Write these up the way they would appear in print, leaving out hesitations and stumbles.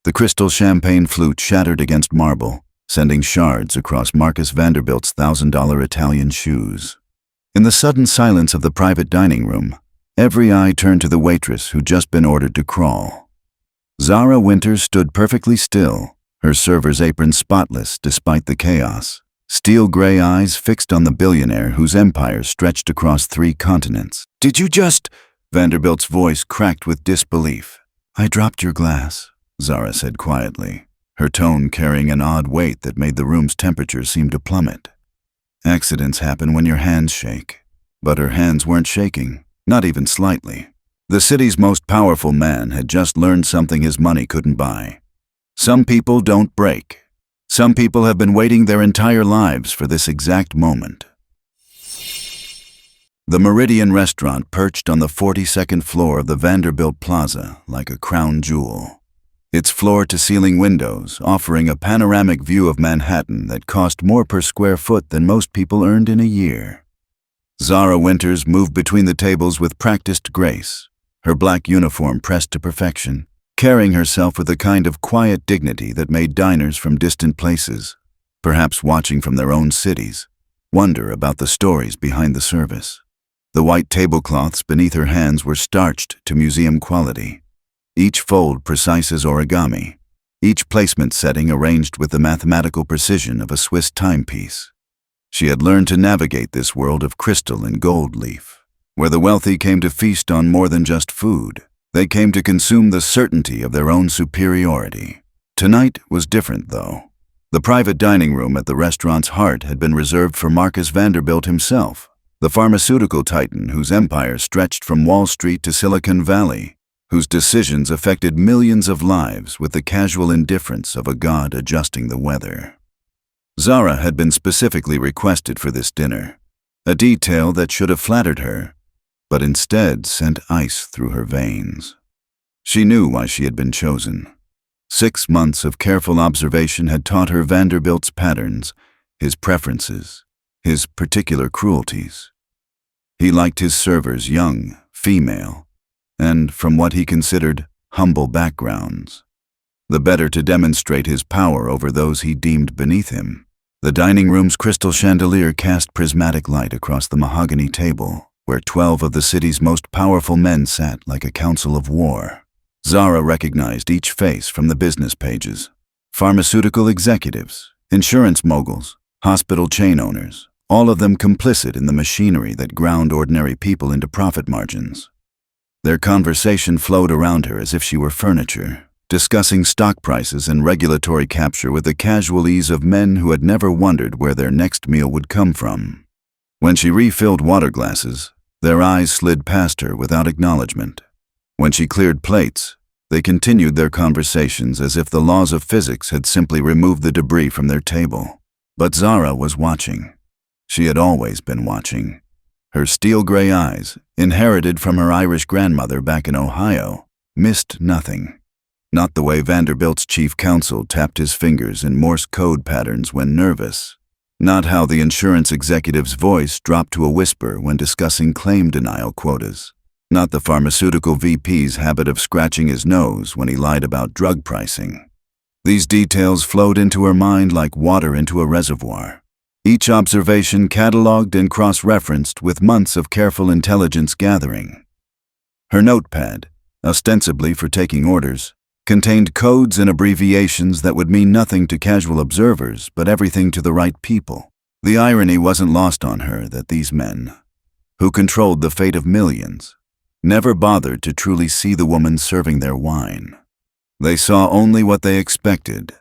The crystal champagne flute shattered against marble, sending shards across Marcus Vanderbilt's $1,000 Italian shoes. In the sudden silence of the private dining room, every eye turned to the waitress who'd just been ordered to crawl. Zara Winters stood perfectly still, her server's apron spotless despite the chaos, steel gray eyes fixed on the billionaire whose empire stretched across 3 continents. "Did you just—" Vanderbilt's voice cracked with disbelief. "I dropped your glass," Zara said quietly, her tone carrying an odd weight that made the room's temperature seem to plummet. "Accidents happen when your hands shake." But her hands weren't shaking, not even slightly. The city's most powerful man had just learned something his money couldn't buy. Some people don't break. Some people have been waiting their entire lives for this exact moment. The Meridian restaurant perched on the 42nd floor of the Vanderbilt Plaza like a crown jewel. Its floor-to-ceiling windows offering a panoramic view of Manhattan that cost more per square foot than most people earned in a year. Zara Winters moved between the tables with practiced grace, her black uniform pressed to perfection, carrying herself with a kind of quiet dignity that made diners from distant places, perhaps watching from their own cities, wonder about the stories behind the service. The white tablecloths beneath her hands were starched to museum quality, each fold precise as origami, each placement setting arranged with the mathematical precision of a Swiss timepiece. She had learned to navigate this world of crystal and gold leaf, where the wealthy came to feast on more than just food. They came to consume the certainty of their own superiority. Tonight was different, though. The private dining room at the restaurant's heart had been reserved for Marcus Vanderbilt himself, the pharmaceutical titan whose empire stretched from Wall Street to Silicon Valley, whose decisions affected millions of lives with the casual indifference of a god adjusting the weather. Zara had been specifically requested for this dinner, a detail that should have flattered her, but instead sent ice through her veins. She knew why she had been chosen. 6 months of careful observation had taught her Vanderbilt's patterns, his preferences, his particular cruelties. He liked his servers young, female, and from what he considered humble backgrounds, the better to demonstrate his power over those he deemed beneath him. The dining room's crystal chandelier cast prismatic light across the mahogany table, where 12 of the city's most powerful men sat like a council of war. Zara recognized each face from the business pages. Pharmaceutical executives, insurance moguls, hospital chain owners, all of them complicit in the machinery that ground ordinary people into profit margins. Their conversation flowed around her as if she were furniture, discussing stock prices and regulatory capture with the casual ease of men who had never wondered where their next meal would come from. When she refilled water glasses, their eyes slid past her without acknowledgement. When she cleared plates, they continued their conversations as if the laws of physics had simply removed the debris from their table. But Zara was watching. She had always been watching. Her steel gray eyes, inherited from her Irish grandmother back in Ohio, missed nothing. Not the way Vanderbilt's chief counsel tapped his fingers in Morse code patterns when nervous. Not how the insurance executive's voice dropped to a whisper when discussing claim denial quotas. Not the pharmaceutical VP's habit of scratching his nose when he lied about drug pricing. These details flowed into her mind like water into a reservoir. Each observation cataloged and cross-referenced with months of careful intelligence gathering. Her notepad, ostensibly for taking orders, contained codes and abbreviations that would mean nothing to casual observers but everything to the right people. The irony wasn't lost on her that these men, who controlled the fate of millions, never bothered to truly see the woman serving their wine. They saw only what they expected,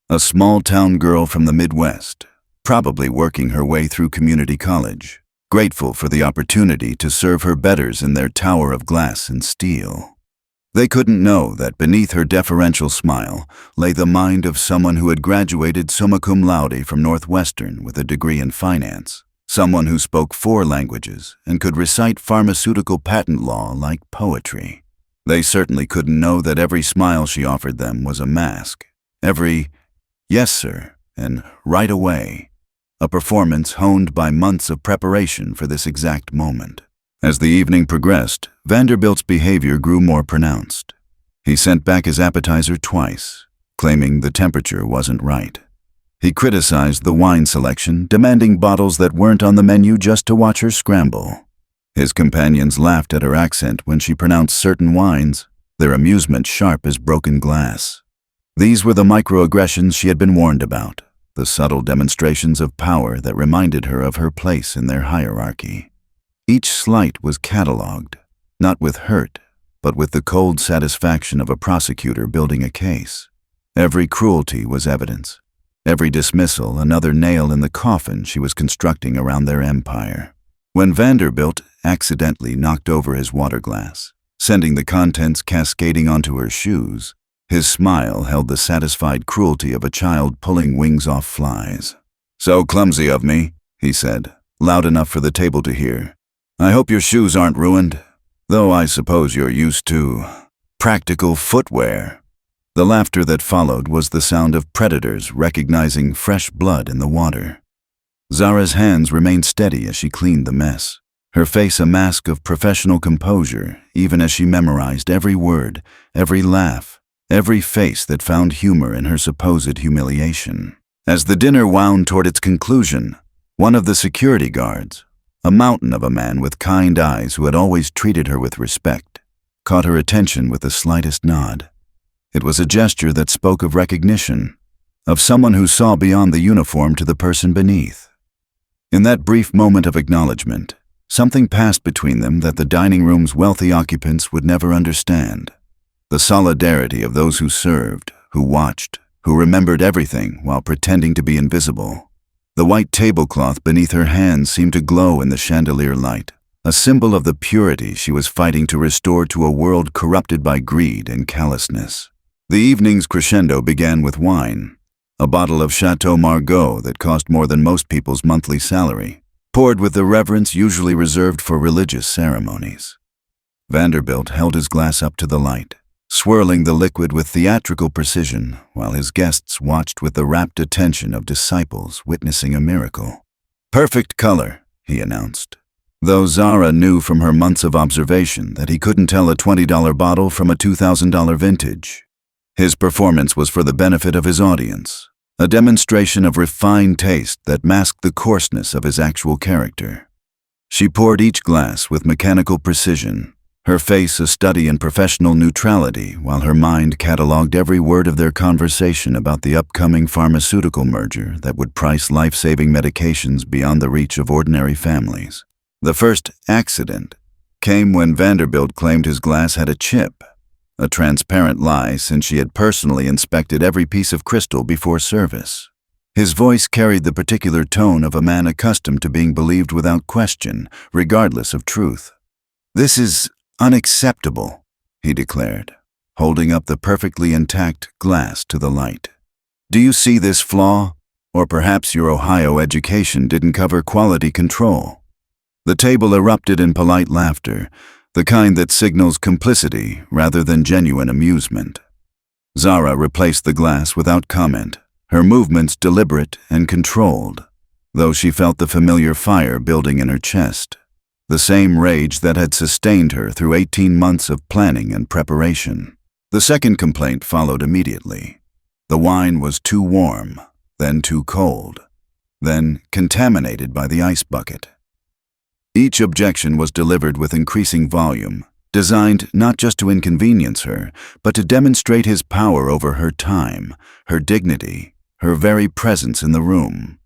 a small-town girl from the Midwest, probably working her way through community college, grateful for the opportunity to serve her betters in their tower of glass and steel. They couldn't know that beneath her deferential smile lay the mind of someone who had graduated summa cum laude from Northwestern with a degree in finance, someone who spoke 4 languages and could recite pharmaceutical patent law like poetry. They certainly couldn't know that every smile she offered them was a mask, every "yes, sir," and "right away," a performance honed by months of preparation for this exact moment. As the evening progressed, Vanderbilt's behavior grew more pronounced. He sent back his appetizer twice, claiming the temperature wasn't right. He criticized the wine selection, demanding bottles that weren't on the menu just to watch her scramble. His companions laughed at her accent when she pronounced certain wines, their amusement sharp as broken glass. These were the microaggressions she had been warned about, the subtle demonstrations of power that reminded her of her place in their hierarchy. Each slight was catalogued, not with hurt, but with the cold satisfaction of a prosecutor building a case. Every cruelty was evidence. Every dismissal another nail in the coffin she was constructing around their empire. When Vanderbilt accidentally knocked over his water glass, sending the contents cascading onto her shoes, his smile held the satisfied cruelty of a child pulling wings off flies. "So clumsy of me," he said, loud enough for the table to hear. "I hope your shoes aren't ruined, though I suppose you're used to practical footwear." The laughter that followed was the sound of predators recognizing fresh blood in the water. Zara's hands remained steady as she cleaned the mess, her face a mask of professional composure, even as she memorized every word, every laugh, every face that found humor in her supposed humiliation. As the dinner wound toward its conclusion, one of the security guards, a mountain of a man with kind eyes who had always treated her with respect, caught her attention with the slightest nod. It was a gesture that spoke of recognition, of someone who saw beyond the uniform to the person beneath. In that brief moment of acknowledgement, something passed between them that the dining room's wealthy occupants would never understand. The solidarity of those who served, who watched, who remembered everything while pretending to be invisible. The white tablecloth beneath her hands seemed to glow in the chandelier light, a symbol of the purity she was fighting to restore to a world corrupted by greed and callousness. The evening's crescendo began with wine, a bottle of Chateau Margaux that cost more than most people's monthly salary, poured with the reverence usually reserved for religious ceremonies. Vanderbilt held his glass up to the light, swirling the liquid with theatrical precision while his guests watched with the rapt attention of disciples witnessing a miracle. "Perfect color," he announced, though Zara knew from her months of observation that he couldn't tell a $20 bottle from a $2,000 vintage. His performance was for the benefit of his audience, a demonstration of refined taste that masked the coarseness of his actual character. She poured each glass with mechanical precision, her face a study in professional neutrality while her mind catalogued every word of their conversation about the upcoming pharmaceutical merger that would price life-saving medications beyond the reach of ordinary families. The first accident came when Vanderbilt claimed his glass had a chip, a transparent lie since she had personally inspected every piece of crystal before service. His voice carried the particular tone of a man accustomed to being believed without question, regardless of truth. "This is unacceptable," he declared, holding up the perfectly intact glass to the light. "Do you see this flaw? Or perhaps your Ohio education didn't cover quality control." The table erupted in polite laughter, the kind that signals complicity rather than genuine amusement. Zara replaced the glass without comment, her movements deliberate and controlled, though she felt the familiar fire building in her chest, the same rage that had sustained her through 18 months of planning and preparation. The second complaint followed immediately. The wine was too warm, then too cold, then contaminated by the ice bucket. Each objection was delivered with increasing volume, designed not just to inconvenience her, but to demonstrate his power over her time, her dignity, her very presence in the room.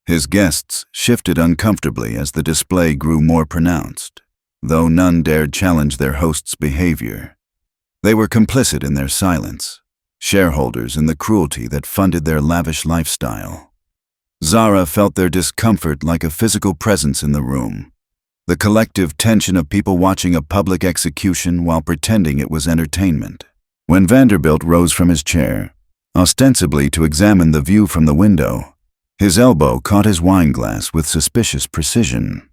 His guests shifted uncomfortably as the display grew more pronounced, though none dared challenge their host's behavior. They were complicit in their silence, shareholders in the cruelty that funded their lavish lifestyle. Zara felt their discomfort like a physical presence in the room, the collective tension of people watching a public execution while pretending it was entertainment. When Vanderbilt rose from his chair, ostensibly to examine the view from the window, his elbow caught his wine glass with suspicious precision.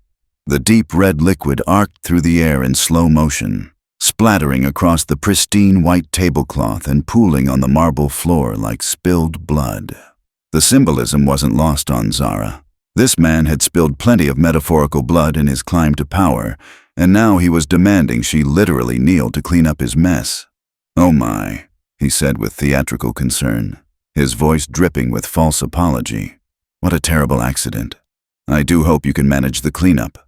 The deep red liquid arced through the air in slow motion, splattering across the pristine white tablecloth and pooling on the marble floor like spilled blood. The symbolism wasn't lost on Zara. This man had spilled plenty of metaphorical blood in his climb to power, and now he was demanding she literally kneel to clean up his mess. "Oh my," he said with theatrical concern, his voice dripping with false apology. What a terrible accident. I do hope you can manage the cleanup,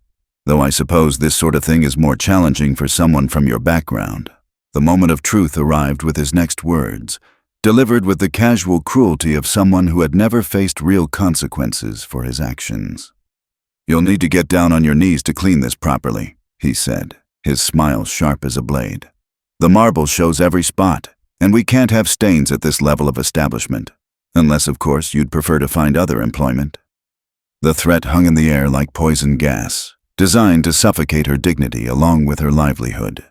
though I suppose this sort of thing is more challenging for someone from your background. The moment of truth arrived with his next words, delivered with the casual cruelty of someone who had never faced real consequences for his actions. You'll need to get down on your knees to clean this properly, he said, his smile sharp as a blade. The marble shows every spot, and we can't have stains at this level of establishment, unless, of course, you'd prefer to find other employment. The threat hung in the air like poison gas, designed to suffocate her dignity along with her livelihood.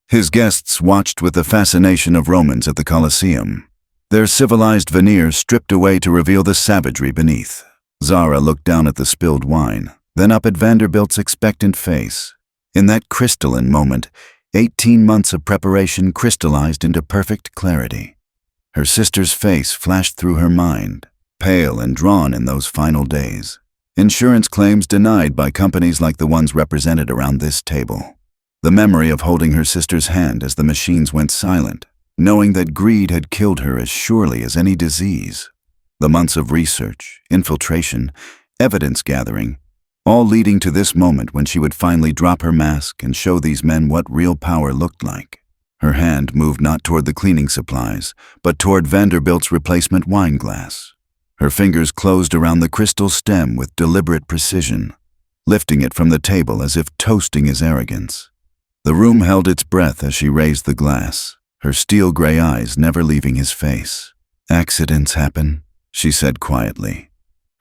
His guests watched with the fascination of Romans at the Colosseum, their civilized veneers stripped away to reveal the savagery beneath. Zara looked down at the spilled wine, then up at Vanderbilt's expectant face. In that crystalline moment, 18 months of preparation crystallized into perfect clarity. Her sister's face flashed through her mind, pale and drawn in those final days. Insurance claims denied by companies like the ones represented around this table. The memory of holding her sister's hand as the machines went silent, knowing that greed had killed her as surely as any disease. The months of research, infiltration, evidence gathering, all leading to this moment when she would finally drop her mask and show these men what real power looked like. Her hand moved not toward the cleaning supplies, but toward Vanderbilt's replacement wine glass. Her fingers closed around the crystal stem with deliberate precision, lifting it from the table as if toasting his arrogance. The room held its breath as she raised the glass, her steel-gray eyes never leaving his face. Accidents happen, she said quietly,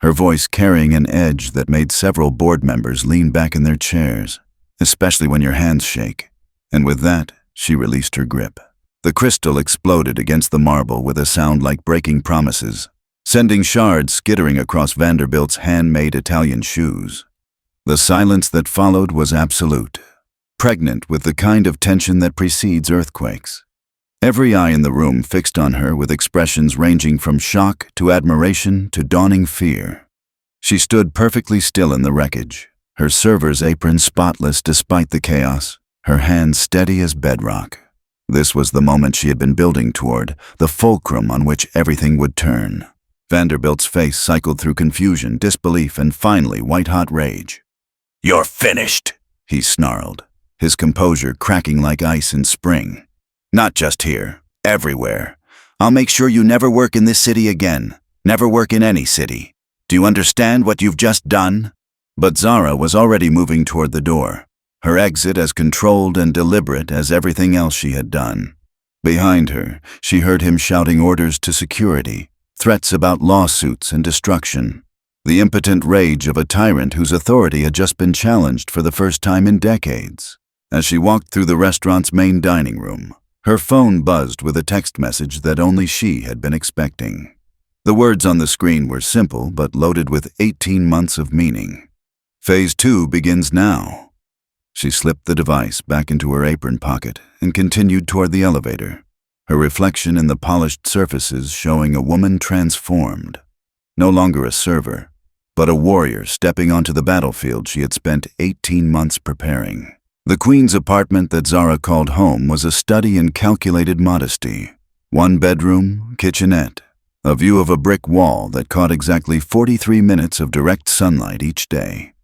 her voice carrying an edge that made several board members lean back in their chairs, especially when your hands shake. And with that, she released her grip. The crystal exploded against the marble with a sound like breaking promises, sending shards skittering across Vanderbilt's handmade Italian shoes. The silence that followed was absolute, pregnant with the kind of tension that precedes earthquakes. Every eye in the room fixed on her with expressions ranging from shock to admiration to dawning fear. She stood perfectly still in the wreckage, her server's apron spotless despite the chaos, her hands steady as bedrock. This was the moment she had been building toward, the fulcrum on which everything would turn. Vanderbilt's face cycled through confusion, disbelief, and finally white-hot rage. "You're finished," he snarled, his composure cracking like ice in spring. "Not just here, everywhere. I'll make sure you never work in this city again, never work in any city. Do you understand what you've just done?" But Zara was already moving toward the door, her exit as controlled and deliberate as everything else she had done. Behind her, she heard him shouting orders to security, threats about lawsuits and destruction, the impotent rage of a tyrant whose authority had just been challenged for the first time in decades. As she walked through the restaurant's main dining room, her phone buzzed with a text message that only she had been expecting. The words on the screen were simple but loaded with 18 months of meaning. Phase 2 begins now. She slipped the device back into her apron pocket and continued toward the elevator, her reflection in the polished surfaces showing a woman transformed. No longer a server, but a warrior stepping onto the battlefield she had spent 18 months preparing. The Queen's apartment that Zara called home was a study in calculated modesty. One bedroom, kitchenette, a view of a brick wall that caught exactly 43 minutes of direct sunlight each day.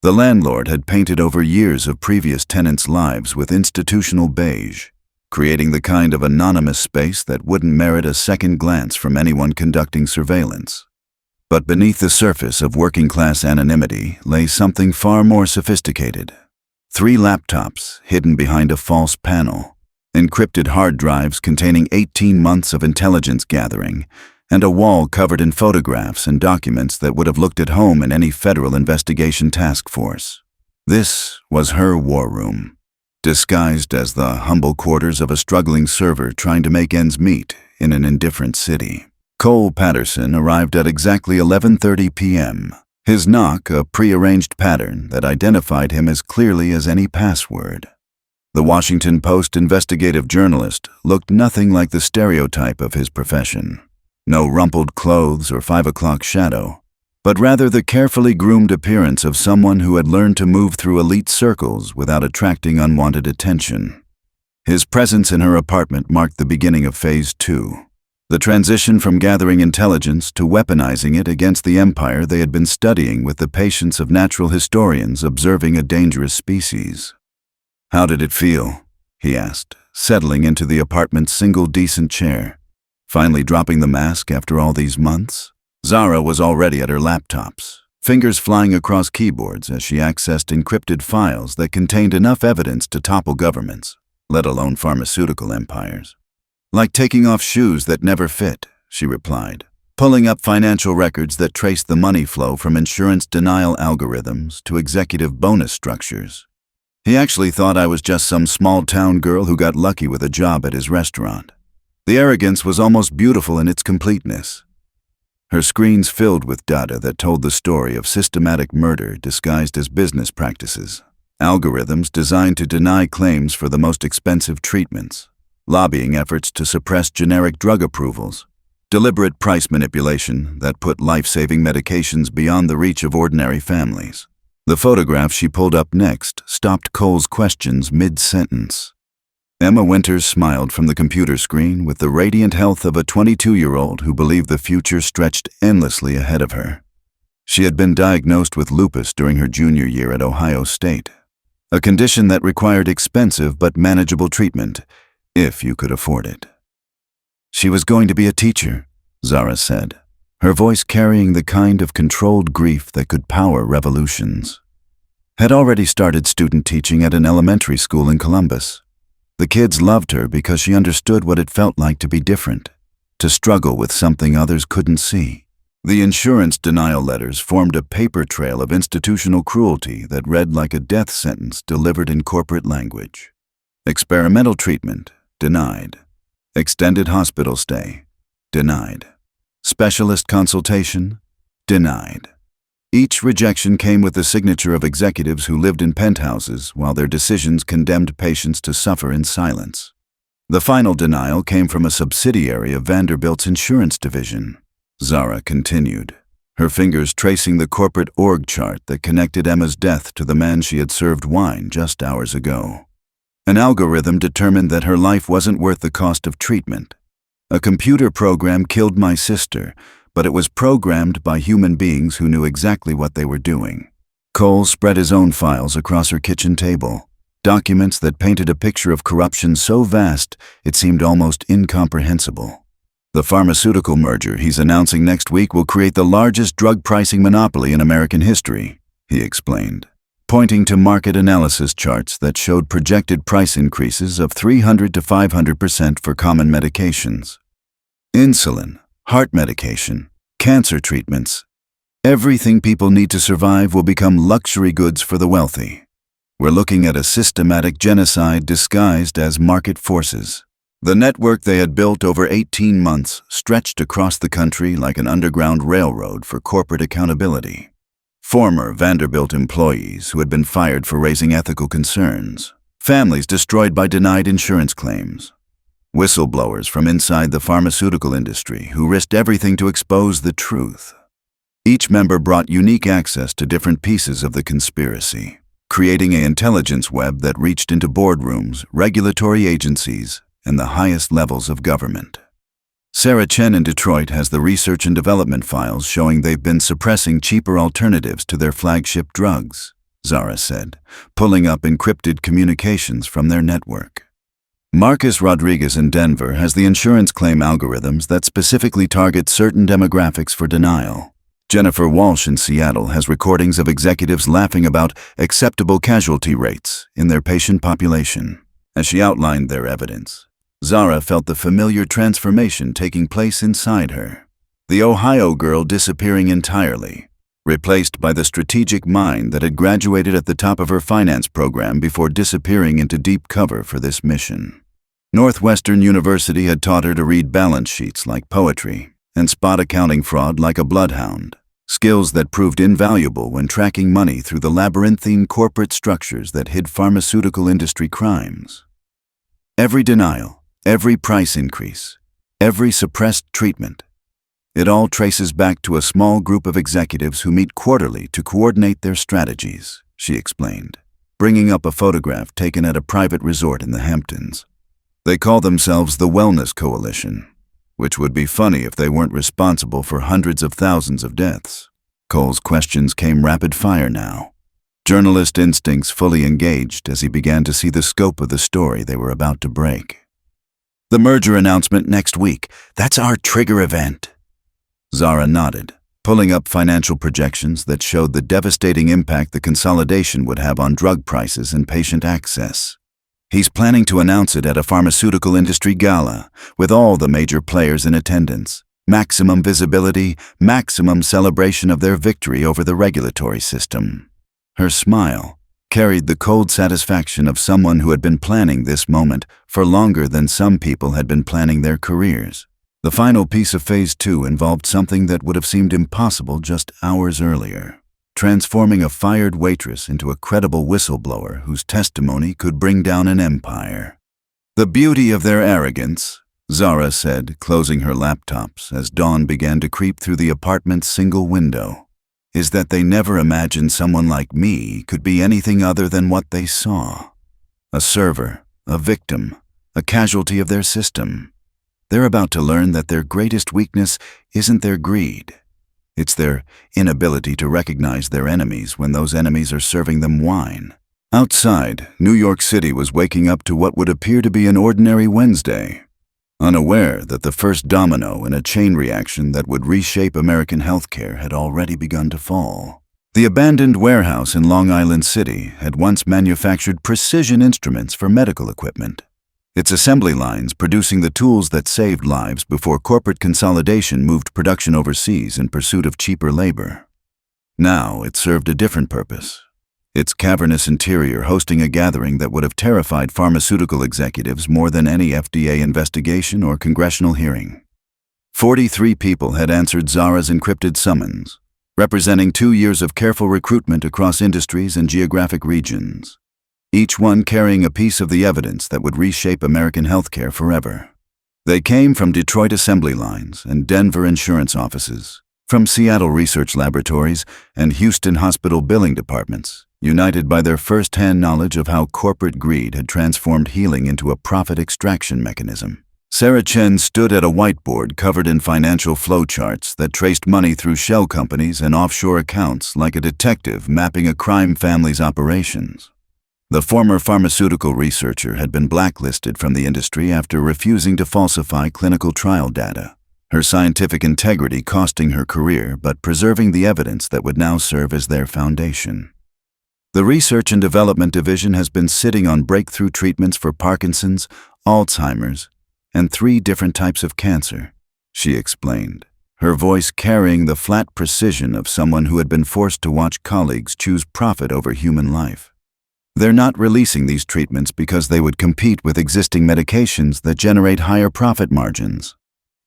The landlord had painted over years of previous tenants' lives with institutional beige, creating the kind of anonymous space that wouldn't merit a second glance from anyone conducting surveillance. But beneath the surface of working-class anonymity lay something far more sophisticated. 3 laptops hidden behind a false panel, encrypted hard drives containing 18 months of intelligence gathering, and a wall covered in photographs and documents that would have looked at home in any federal investigation task force. This was her war room, disguised as the humble quarters of a struggling server trying to make ends meet in an indifferent city. Cole Patterson arrived at exactly 11:30 p.m., his knock a prearranged pattern that identified him as clearly as any password. The Washington Post investigative journalist looked nothing like the stereotype of his profession. No rumpled clothes or 5 o'clock shadow, but rather the carefully groomed appearance of someone who had learned to move through elite circles without attracting unwanted attention. His presence in her apartment marked the beginning of Phase 2, the transition from gathering intelligence to weaponizing it against the empire they had been studying with the patience of natural historians observing a dangerous species. "How did it feel?" he asked, settling into the apartment's single decent chair. "Finally dropping the mask after all these months?" Zara was already at her laptops, fingers flying across keyboards as she accessed encrypted files that contained enough evidence to topple governments, let alone pharmaceutical empires. "Like taking off shoes that never fit," she replied, pulling up financial records that traced the money flow from insurance denial algorithms to executive bonus structures. "He actually thought I was just some small-town girl who got lucky with a job at his restaurant. The arrogance was almost beautiful in its completeness." Her screens filled with data that told the story of systematic murder disguised as business practices, algorithms designed to deny claims for the most expensive treatments, lobbying efforts to suppress generic drug approvals, deliberate price manipulation that put life-saving medications beyond the reach of ordinary families. The photograph she pulled up next stopped Cole's questions mid-sentence. Emma Winters smiled from the computer screen with the radiant health of a 22-year-old who believed the future stretched endlessly ahead of her. She had been diagnosed with lupus during her junior year at Ohio State, a condition that required expensive but manageable treatment, if you could afford it. She was going to be a teacher, Zara said, her voice carrying the kind of controlled grief that could power revolutions. Had already started student teaching at an elementary school in Columbus. The kids loved her because she understood what it felt like to be different, to struggle with something others couldn't see. The insurance denial letters formed a paper trail of institutional cruelty that read like a death sentence delivered in corporate language. Experimental treatment, denied. Extended hospital stay, denied. Specialist consultation, denied. Each rejection came with the signature of executives who lived in penthouses while their decisions condemned patients to suffer in silence. The final denial came from a subsidiary of Vanderbilt's insurance division. Zara continued, her fingers tracing the corporate org chart that connected Emma's death to the man she had served wine just hours ago. An algorithm determined that her life wasn't worth the cost of treatment. A computer program killed my sister, but it was programmed by human beings who knew exactly what they were doing. Cole spread his own files across her kitchen table, documents that painted a picture of corruption so vast it seemed almost incomprehensible. The pharmaceutical merger he's announcing next week will create the largest drug pricing monopoly in American history, he explained, pointing to market analysis charts that showed projected price increases of 300 to 500% for common medications. Insulin, heart medication, cancer treatments. Everything people need to survive will become luxury goods for the wealthy. We're looking at a systematic genocide disguised as market forces. The network they had built over 18 months stretched across the country like an underground railroad for corporate accountability. Former Vanderbilt employees who had been fired for raising ethical concerns. Families destroyed by denied insurance claims. Whistleblowers from inside the pharmaceutical industry who risked everything to expose the truth. Each member brought unique access to different pieces of the conspiracy, creating an intelligence web that reached into boardrooms, regulatory agencies, and the highest levels of government. Sarah Chen in Detroit has the research and development files showing they've been suppressing cheaper alternatives to their flagship drugs, Zara said, pulling up encrypted communications from their network. Marcus Rodriguez in Denver has the insurance claim algorithms that specifically target certain demographics for denial. Jennifer Walsh in Seattle has recordings of executives laughing about acceptable casualty rates in their patient population. As she outlined their evidence, Zara felt the familiar transformation taking place inside her. The Ohio girl disappearing entirely, replaced by the strategic mind that had graduated at the top of her finance program before disappearing into deep cover for this mission. Northwestern University had taught her to read balance sheets like poetry and spot accounting fraud like a bloodhound, skills that proved invaluable when tracking money through the labyrinthine corporate structures that hid pharmaceutical industry crimes. Every denial, every price increase, every suppressed treatment, it all traces back to a small group of executives who meet quarterly to coordinate their strategies, she explained, bringing up a photograph taken at a private resort in the Hamptons. They call themselves the Wellness Coalition, which would be funny if they weren't responsible for hundreds of thousands of deaths. Cole's questions came rapid fire now. Journalist instincts fully engaged as he began to see the scope of the story they were about to break. The merger announcement next week, that's our trigger event. Zara nodded, pulling up financial projections that showed the devastating impact the consolidation would have on drug prices and patient access. He's planning to announce it at a pharmaceutical industry gala, with all the major players in attendance. Maximum visibility, maximum celebration of their victory over the regulatory system. Her smile carried the cold satisfaction of someone who had been planning this moment for longer than some people had been planning their careers. The final piece of Phase 2 involved something that would have seemed impossible just hours earlier. Transforming a fired waitress into a credible whistleblower whose testimony could bring down an empire. The beauty of their arrogance, Zara said, closing her laptops as dawn began to creep through the apartment's single window, is that they never imagined someone like me could be anything other than what they saw. A server, a victim, a casualty of their system. They're about to learn that their greatest weakness isn't their greed. It's their inability to recognize their enemies when those enemies are serving them wine. Outside, New York City was waking up to what would appear to be an ordinary Wednesday, unaware that the first domino in a chain reaction that would reshape American healthcare had already begun to fall. The abandoned warehouse in Long Island City had once manufactured precision instruments for medical equipment, its assembly lines producing the tools that saved lives before corporate consolidation moved production overseas in pursuit of cheaper labor. Now it served a different purpose, its cavernous interior hosting a gathering that would have terrified pharmaceutical executives more than any FDA investigation or congressional hearing. 43 people had answered Zara's encrypted summons, representing 2 years of careful recruitment across industries and geographic regions, each one carrying a piece of the evidence that would reshape American healthcare forever. They came from Detroit assembly lines and Denver insurance offices, from Seattle research laboratories and Houston hospital billing departments, united by their first-hand knowledge of how corporate greed had transformed healing into a profit extraction mechanism. Sarah Chen stood at a whiteboard covered in financial flowcharts that traced money through shell companies and offshore accounts like a detective mapping a crime family's operations. The former pharmaceutical researcher had been blacklisted from the industry after refusing to falsify clinical trial data, her scientific integrity costing her career but preserving the evidence that would now serve as their foundation. The Research and Development Division has been sitting on breakthrough treatments for Parkinson's, Alzheimer's, and 3 different types of cancer, she explained, her voice carrying the flat precision of someone who had been forced to watch colleagues choose profit over human life. They're not releasing these treatments because they would compete with existing medications that generate higher profit margins.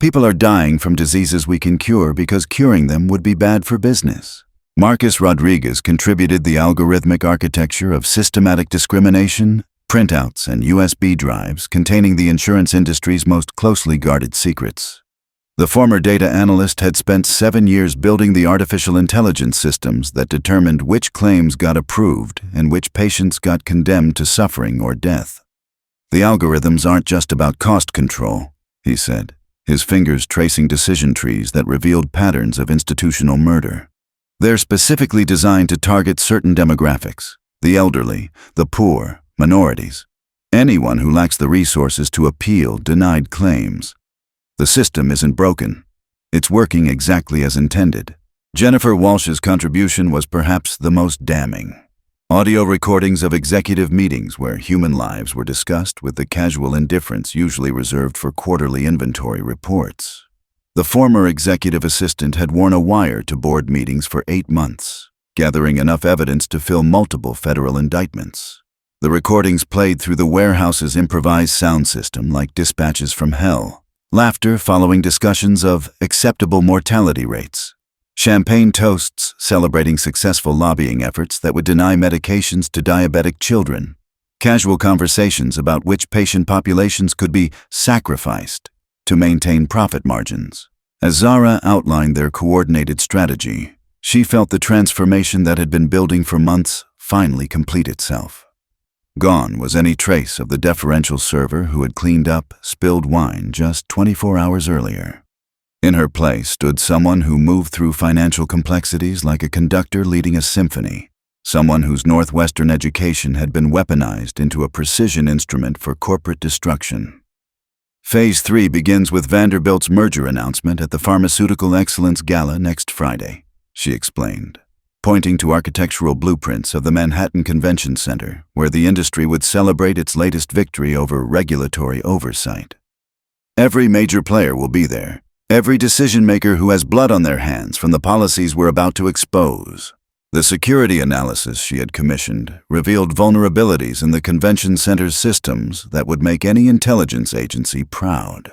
People are dying from diseases we can cure because curing them would be bad for business. Marcus Rodriguez contributed the algorithmic architecture of systematic discrimination, printouts, and USB drives containing the insurance industry's most closely guarded secrets. The former data analyst had spent 7 years building the artificial intelligence systems that determined which claims got approved and which patients got condemned to suffering or death. The algorithms aren't just about cost control, he said, his fingers tracing decision trees that revealed patterns of institutional murder. They're specifically designed to target certain demographics, the elderly, the poor, minorities, anyone who lacks the resources to appeal denied claims. The system isn't broken. It's working exactly as intended. Jennifer Walsh's contribution was perhaps the most damning. Audio recordings of executive meetings where human lives were discussed with the casual indifference usually reserved for quarterly inventory reports. The former executive assistant had worn a wire to board meetings for 8 months, gathering enough evidence to fill multiple federal indictments. The recordings played through the warehouse's improvised sound system like dispatches from hell. Laughter following discussions of acceptable mortality rates. Champagne toasts celebrating successful lobbying efforts that would deny medications to diabetic children. Casual conversations about which patient populations could be sacrificed to maintain profit margins. As Zara outlined their coordinated strategy, she felt the transformation that had been building for months finally complete itself. Gone was any trace of the deferential server who had cleaned up spilled wine just 24 hours earlier. In her place stood someone who moved through financial complexities like a conductor leading a symphony, someone whose Northwestern education had been weaponized into a precision instrument for corporate destruction. Phase 3 begins with Vanderbilt's merger announcement at the Pharmaceutical Excellence Gala next Friday, she explained, pointing to architectural blueprints of the Manhattan Convention Center, where the industry would celebrate its latest victory over regulatory oversight. Every major player will be there, every decision-maker who has blood on their hands from the policies we're about to expose. The security analysis she had commissioned revealed vulnerabilities in the convention center's systems that would make any intelligence agency proud.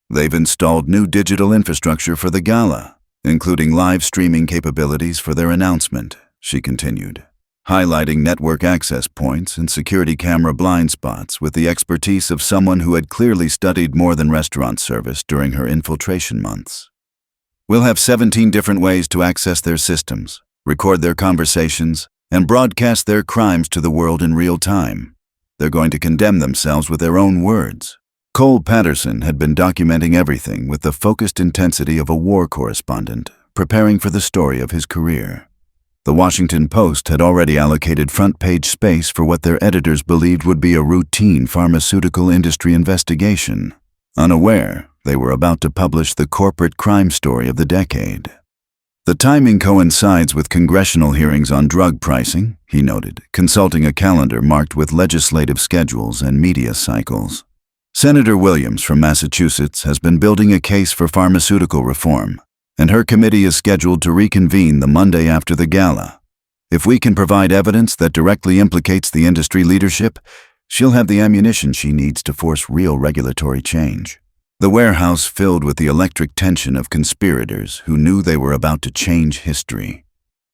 They've installed new digital infrastructure for the gala, including live streaming capabilities for their announcement, she continued, highlighting network access points and security camera blind spots with the expertise of someone who had clearly studied more than restaurant service during her infiltration months. We'll have 17 different ways to access their systems, record their conversations, and broadcast their crimes to the world in real time. They're going to condemn themselves with their own words. Cole Patterson had been documenting everything with the focused intensity of a war correspondent, preparing for the story of his career. The Washington Post had already allocated front-page space for what their editors believed would be a routine pharmaceutical industry investigation, unaware they were about to publish the corporate crime story of the decade. The timing coincides with congressional hearings on drug pricing, he noted, consulting a calendar marked with legislative schedules and media cycles. Senator Williams from Massachusetts has been building a case for pharmaceutical reform, and her committee is scheduled to reconvene the Monday after the gala. If we can provide evidence that directly implicates the industry leadership, she'll have the ammunition she needs to force real regulatory change. The warehouse filled with the electric tension of conspirators who knew they were about to change history.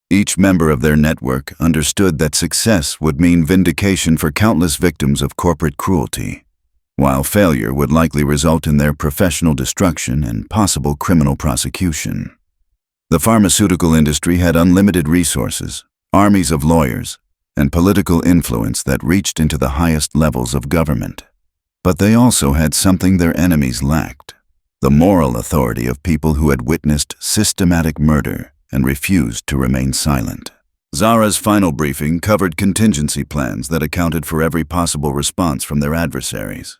Each member of their network understood that success would mean vindication for countless victims of corporate cruelty, while failure would likely result in their professional destruction and possible criminal prosecution. The pharmaceutical industry had unlimited resources, armies of lawyers, and political influence that reached into the highest levels of government. But they also had something their enemies lacked: the moral authority of people who had witnessed systematic murder and refused to remain silent. Zara's final briefing covered contingency plans that accounted for every possible response from their adversaries.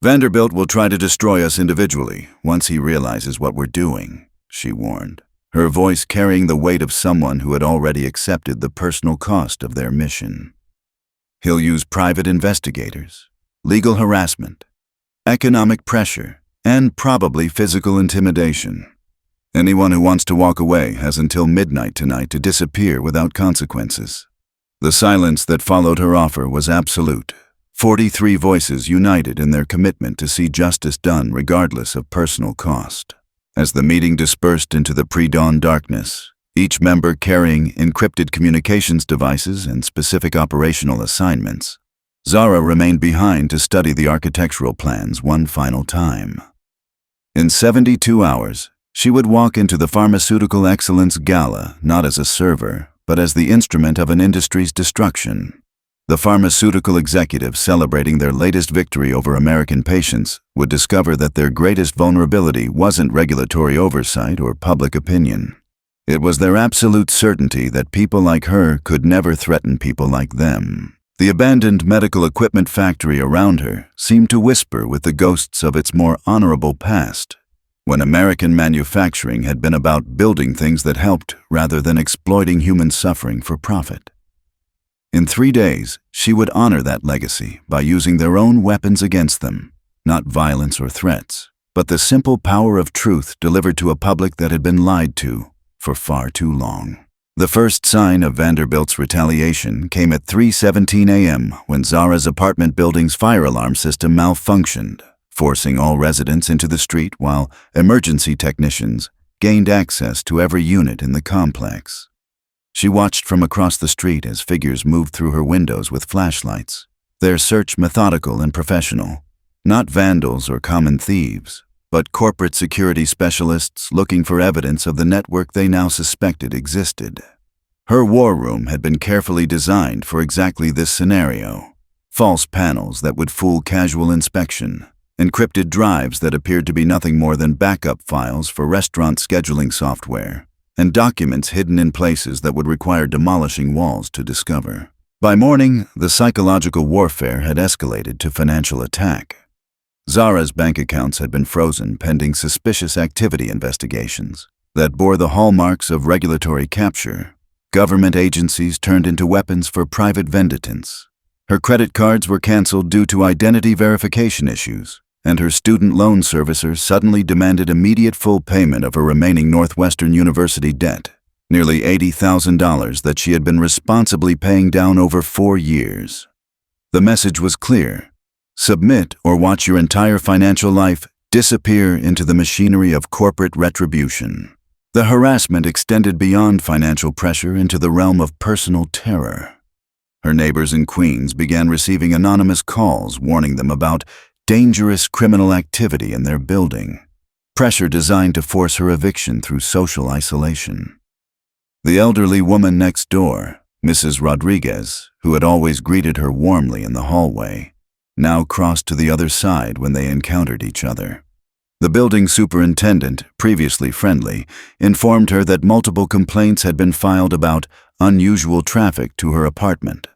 Vanderbilt will try to destroy us individually once he realizes what we're doing, she warned, her voice carrying the weight of someone who had already accepted the personal cost of their mission. He'll use private investigators, legal harassment, economic pressure, and probably physical intimidation. Anyone who wants to walk away has until midnight tonight to disappear without consequences. The silence that followed her offer was absolute. 43 voices united in their commitment to see justice done regardless of personal cost. As the meeting dispersed into the pre-dawn darkness, each member carrying encrypted communications devices and specific operational assignments, Zara remained behind to study the architectural plans one final time. In 72 hours, she would walk into the Pharmaceutical Excellence Gala not as a server, but as the instrument of an industry's destruction. The pharmaceutical executives celebrating their latest victory over American patients would discover that their greatest vulnerability wasn't regulatory oversight or public opinion. It was their absolute certainty that people like her could never threaten people like them. The abandoned medical equipment factory around her seemed to whisper with the ghosts of its more honorable past, when American manufacturing had been about building things that helped rather than exploiting human suffering for profit. In 3 days, she would honor that legacy by using their own weapons against them, not violence or threats, but the simple power of truth delivered to a public that had been lied to for far too long. The first sign of Vanderbilt's retaliation came at 3:17 a.m. when Zara's apartment building's fire alarm system malfunctioned, forcing all residents into the street while emergency technicians gained access to every unit in the complex. She watched from across the street as figures moved through her windows with flashlights, their search methodical and professional, not vandals or common thieves, but corporate security specialists looking for evidence of the network they now suspected existed. Her war room had been carefully designed for exactly this scenario, false panels that would fool casual inspection, encrypted drives that appeared to be nothing more than backup files for restaurant scheduling software, and documents hidden in places that would require demolishing walls to discover. By morning, the psychological warfare had escalated to financial attack. Zara's bank accounts had been frozen pending suspicious activity investigations that bore the hallmarks of regulatory capture. Government agencies turned into weapons for private vendetants. Her credit cards were canceled due to identity verification issues, and her student loan servicer suddenly demanded immediate full payment of her remaining Northwestern University debt, nearly $80,000 that she had been responsibly paying down over 4 years. The message was clear: submit or watch your entire financial life disappear into the machinery of corporate retribution. The harassment extended beyond financial pressure into the realm of personal terror. Her neighbors in Queens began receiving anonymous calls warning them about dangerous criminal activity in their building, pressure designed to force her eviction through social isolation. The elderly woman next door, Mrs. Rodriguez, who had always greeted her warmly in the hallway, now crossed to the other side when they encountered each other. The building superintendent, previously friendly, informed her that multiple complaints had been filed about unusual traffic to her apartment,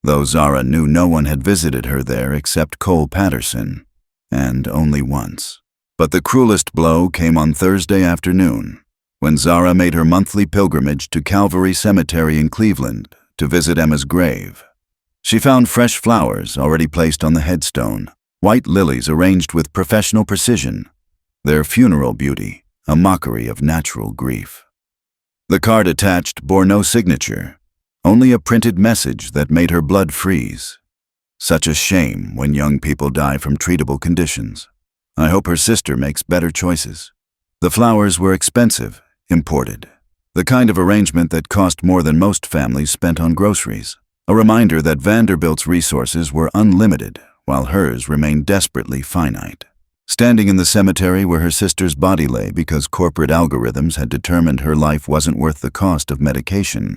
though Zara knew no one had visited her there except Cole Patterson, and only once. But the cruelest blow came on Thursday afternoon, when Zara made her monthly pilgrimage to Calvary Cemetery in Cleveland to visit Emma's grave. She found fresh flowers already placed on the headstone, white lilies arranged with professional precision, their funeral beauty a mockery of natural grief. The card attached bore no signature, only a printed message that made her blood freeze. Such a shame when young people die from treatable conditions. I hope her sister makes better choices. The flowers were expensive, imported, the kind of arrangement that cost more than most families spent on groceries. A reminder that Vanderbilt's resources were unlimited, while hers remained desperately finite. Standing in the cemetery where her sister's body lay because corporate algorithms had determined her life wasn't worth the cost of medication,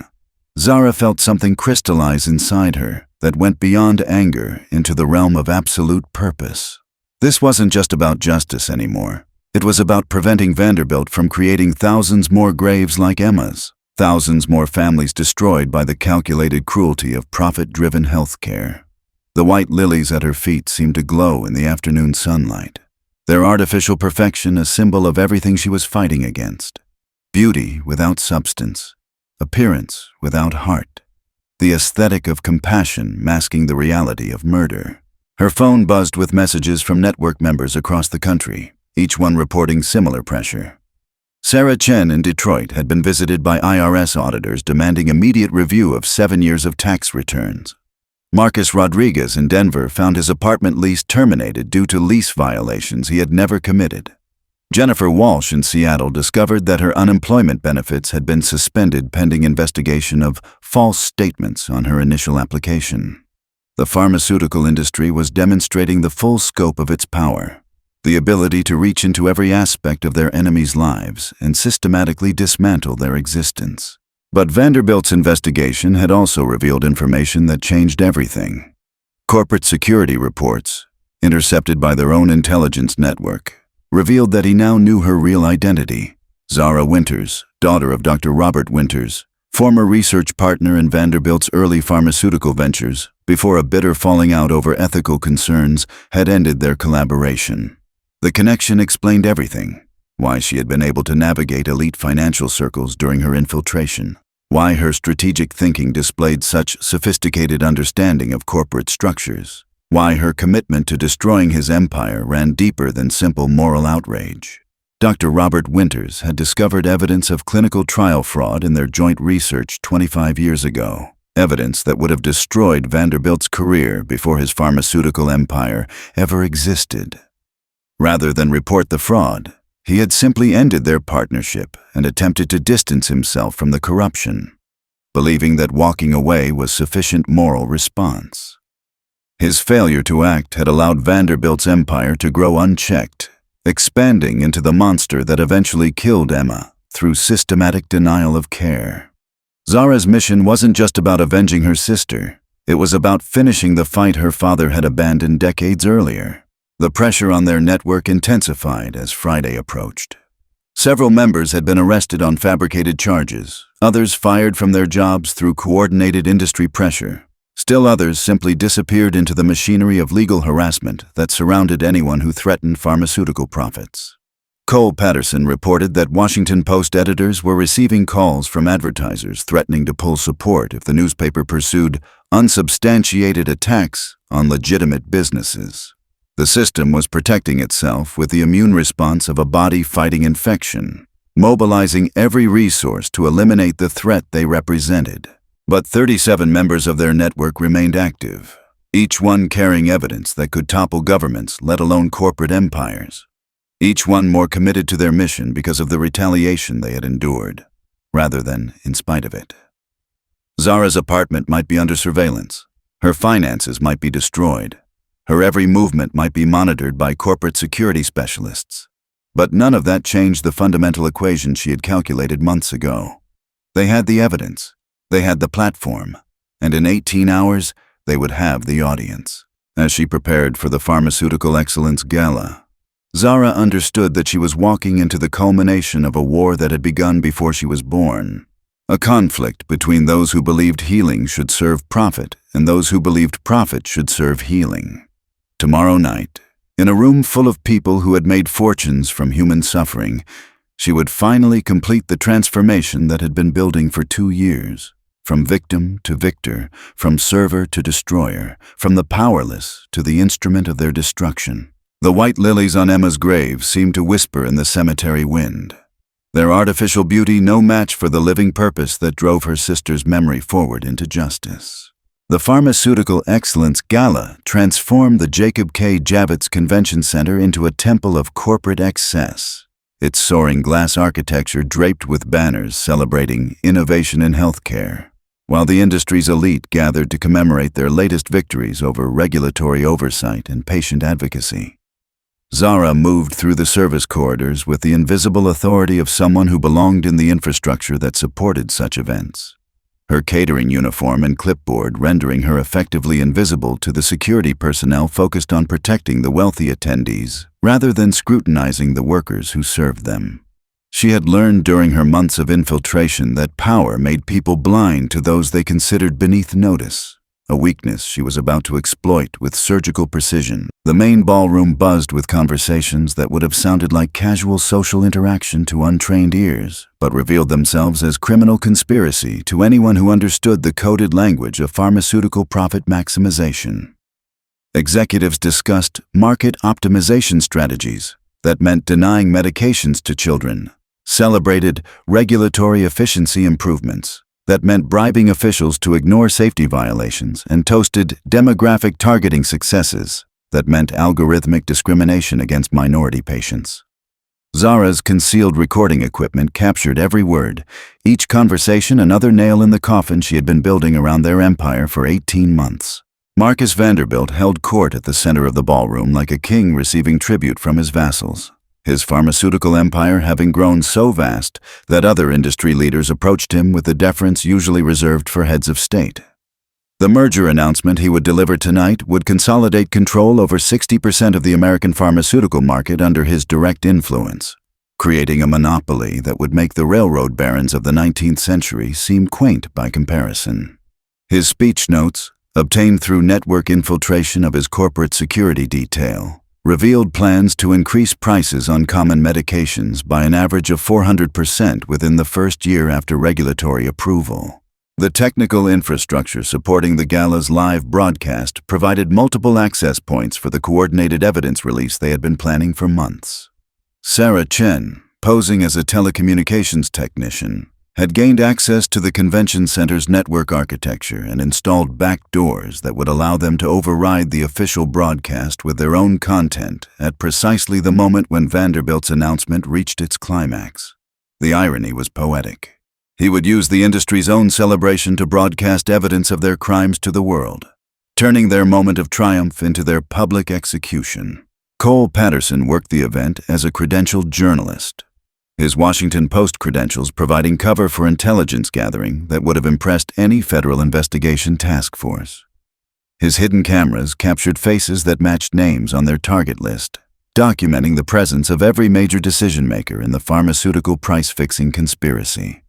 Zara felt something crystallize inside her that went beyond anger into the realm of absolute purpose. This wasn't just about justice anymore. It was about preventing Vanderbilt from creating thousands more graves like Emma's, thousands more families destroyed by the calculated cruelty of profit-driven healthcare. The white lilies at her feet seemed to glow in the afternoon sunlight, their artificial perfection a symbol of everything she was fighting against. Beauty without substance, appearance without heart, the aesthetic of compassion masking the reality of murder. Her phone buzzed with messages from network members across the country, each one reporting similar pressure. Sarah Chen in Detroit had been visited by IRS auditors demanding immediate review of 7 years of tax returns. Marcus Rodriguez in Denver found his apartment lease terminated due to lease violations he had never committed. Jennifer Walsh in Seattle discovered that her unemployment benefits had been suspended pending investigation of false statements on her initial application. The pharmaceutical industry was demonstrating the full scope of its power, the ability to reach into every aspect of their enemies' lives and systematically dismantle their existence. But Vanderbilt's investigation had also revealed information that changed everything. Corporate security reports, intercepted by their own intelligence network, revealed that he now knew her real identity: Zara Winters, daughter of Dr. Robert Winters, former research partner in Vanderbilt's early pharmaceutical ventures, before a bitter falling out over ethical concerns had ended their collaboration. The connection explained everything: why she had been able to navigate elite financial circles during her infiltration, why her strategic thinking displayed such sophisticated understanding of corporate structures, why her commitment to destroying his empire ran deeper than simple moral outrage. Dr. Robert Winters had discovered evidence of clinical trial fraud in their joint research 25 years ago, evidence that would have destroyed Vanderbilt's career before his pharmaceutical empire ever existed. Rather than report the fraud, he had simply ended their partnership and attempted to distance himself from the corruption, believing that walking away was sufficient moral response. His failure to act had allowed Vanderbilt's empire to grow unchecked, expanding into the monster that eventually killed Emma through systematic denial of care. Zara's mission wasn't just about avenging her sister. It was about finishing the fight her father had abandoned decades earlier. The pressure on their network intensified as Friday approached. Several members had been arrested on fabricated charges, others fired from their jobs through coordinated industry pressure. Still others simply disappeared into the machinery of legal harassment that surrounded anyone who threatened pharmaceutical profits. Cole Patterson reported that Washington Post editors were receiving calls from advertisers threatening to pull support if the newspaper pursued unsubstantiated attacks on legitimate businesses. The system was protecting itself with the immune response of a body fighting infection, mobilizing every resource to eliminate the threat they represented. But 37 members of their network remained active, each one carrying evidence that could topple governments, let alone corporate empires. Each one more committed to their mission because of the retaliation they had endured, rather than in spite of it. Zara's apartment might be under surveillance. Her finances might be destroyed. Her every movement might be monitored by corporate security specialists. But none of that changed the fundamental equation she had calculated months ago. They had the evidence. They had the platform. And in 18 hours, they would have the audience. As she prepared for the Pharmaceutical Excellence Gala, Zara understood that she was walking into the culmination of a war that had begun before she was born. A conflict between those who believed healing should serve profit and those who believed profit should serve healing. Tomorrow night, in a room full of people who had made fortunes from human suffering, she would finally complete the transformation that had been building for 2 years. From victim to victor, from server to destroyer, from the powerless to the instrument of their destruction. The white lilies on Emma's grave seemed to whisper in the cemetery wind, their artificial beauty no match for the living purpose that drove her sister's memory forward into justice. The Pharmaceutical Excellence Gala transformed the Jacob K. Javits Convention Center into a temple of corporate excess, its soaring glass architecture draped with banners celebrating innovation in healthcare, while the industry's elite gathered to commemorate their latest victories over regulatory oversight and patient advocacy. Zara moved through the service corridors with the invisible authority of someone who belonged in the infrastructure that supported such events. Her catering uniform and clipboard rendering her effectively invisible to the security personnel focused on protecting the wealthy attendees rather than scrutinizing the workers who served them. She had learned during her months of infiltration that power made people blind to those they considered beneath notice, a weakness she was about to exploit with surgical precision. The main ballroom buzzed with conversations that would have sounded like casual social interaction to untrained ears, but revealed themselves as criminal conspiracy to anyone who understood the coded language of pharmaceutical profit maximization. Executives discussed market optimization strategies that meant denying medications to children, celebrated regulatory efficiency improvements that meant bribing officials to ignore safety violations, and toasted demographic targeting successes that meant algorithmic discrimination against minority patients. Zara's concealed recording equipment captured every word, each conversation another nail in the coffin she had been building around their empire for 18 months. Marcus Vanderbilt held court at the center of the ballroom like a king receiving tribute from his vassals, his pharmaceutical empire having grown so vast that other industry leaders approached him with the deference usually reserved for heads of state. The merger announcement he would deliver tonight would consolidate control over 60% of the American pharmaceutical market under his direct influence, creating a monopoly that would make the railroad barons of the 19th century seem quaint by comparison. His speech notes, obtained through network infiltration of his corporate security detail, revealed plans to increase prices on common medications by an average of 400% within the first year after regulatory approval. The technical infrastructure supporting the gala's live broadcast provided multiple access points for the coordinated evidence release they had been planning for months. Sarah Chen, posing as a telecommunications technician, had gained access to the convention center's network architecture and installed back doors that would allow them to override the official broadcast with their own content at precisely the moment when Vanderbilt's announcement reached its climax. The irony was poetic. He would use the industry's own celebration to broadcast evidence of their crimes to the world, turning their moment of triumph into their public execution. Cole Patterson worked the event as a credentialed journalist, his Washington Post credentials providing cover for intelligence gathering that would have impressed any federal investigation task force. His hidden cameras captured faces that matched names on their target list, documenting the presence of every major decision-maker in the pharmaceutical price-fixing conspiracy.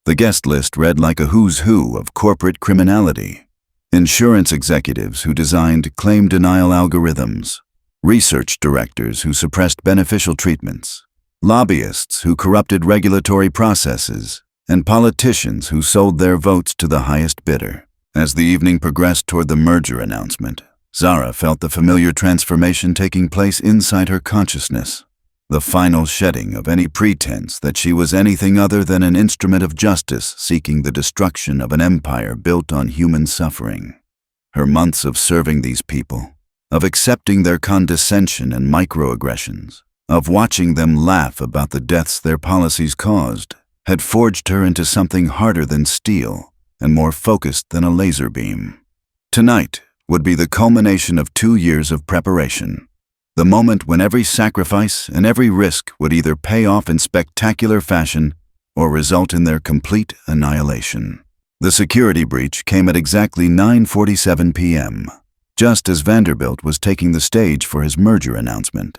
The guest list read like a who's who of corporate criminality. Insurance executives who designed claim denial algorithms, research directors who suppressed beneficial treatments, lobbyists who corrupted regulatory processes, and politicians who sold their votes to the highest bidder. As the evening progressed toward the merger announcement, Zara felt the familiar transformation taking place inside her consciousness, the final shedding of any pretense that she was anything other than an instrument of justice seeking the destruction of an empire built on human suffering. Her months of serving these people, of accepting their condescension and microaggressions, of watching them laugh about the deaths their policies caused, had forged her into something harder than steel and more focused than a laser beam. Tonight would be the culmination of 2 years of preparation, the moment when every sacrifice and every risk would either pay off in spectacular fashion or result in their complete annihilation. The security breach came at exactly 9:47 p.m., just as Vanderbilt was taking the stage for his merger announcement.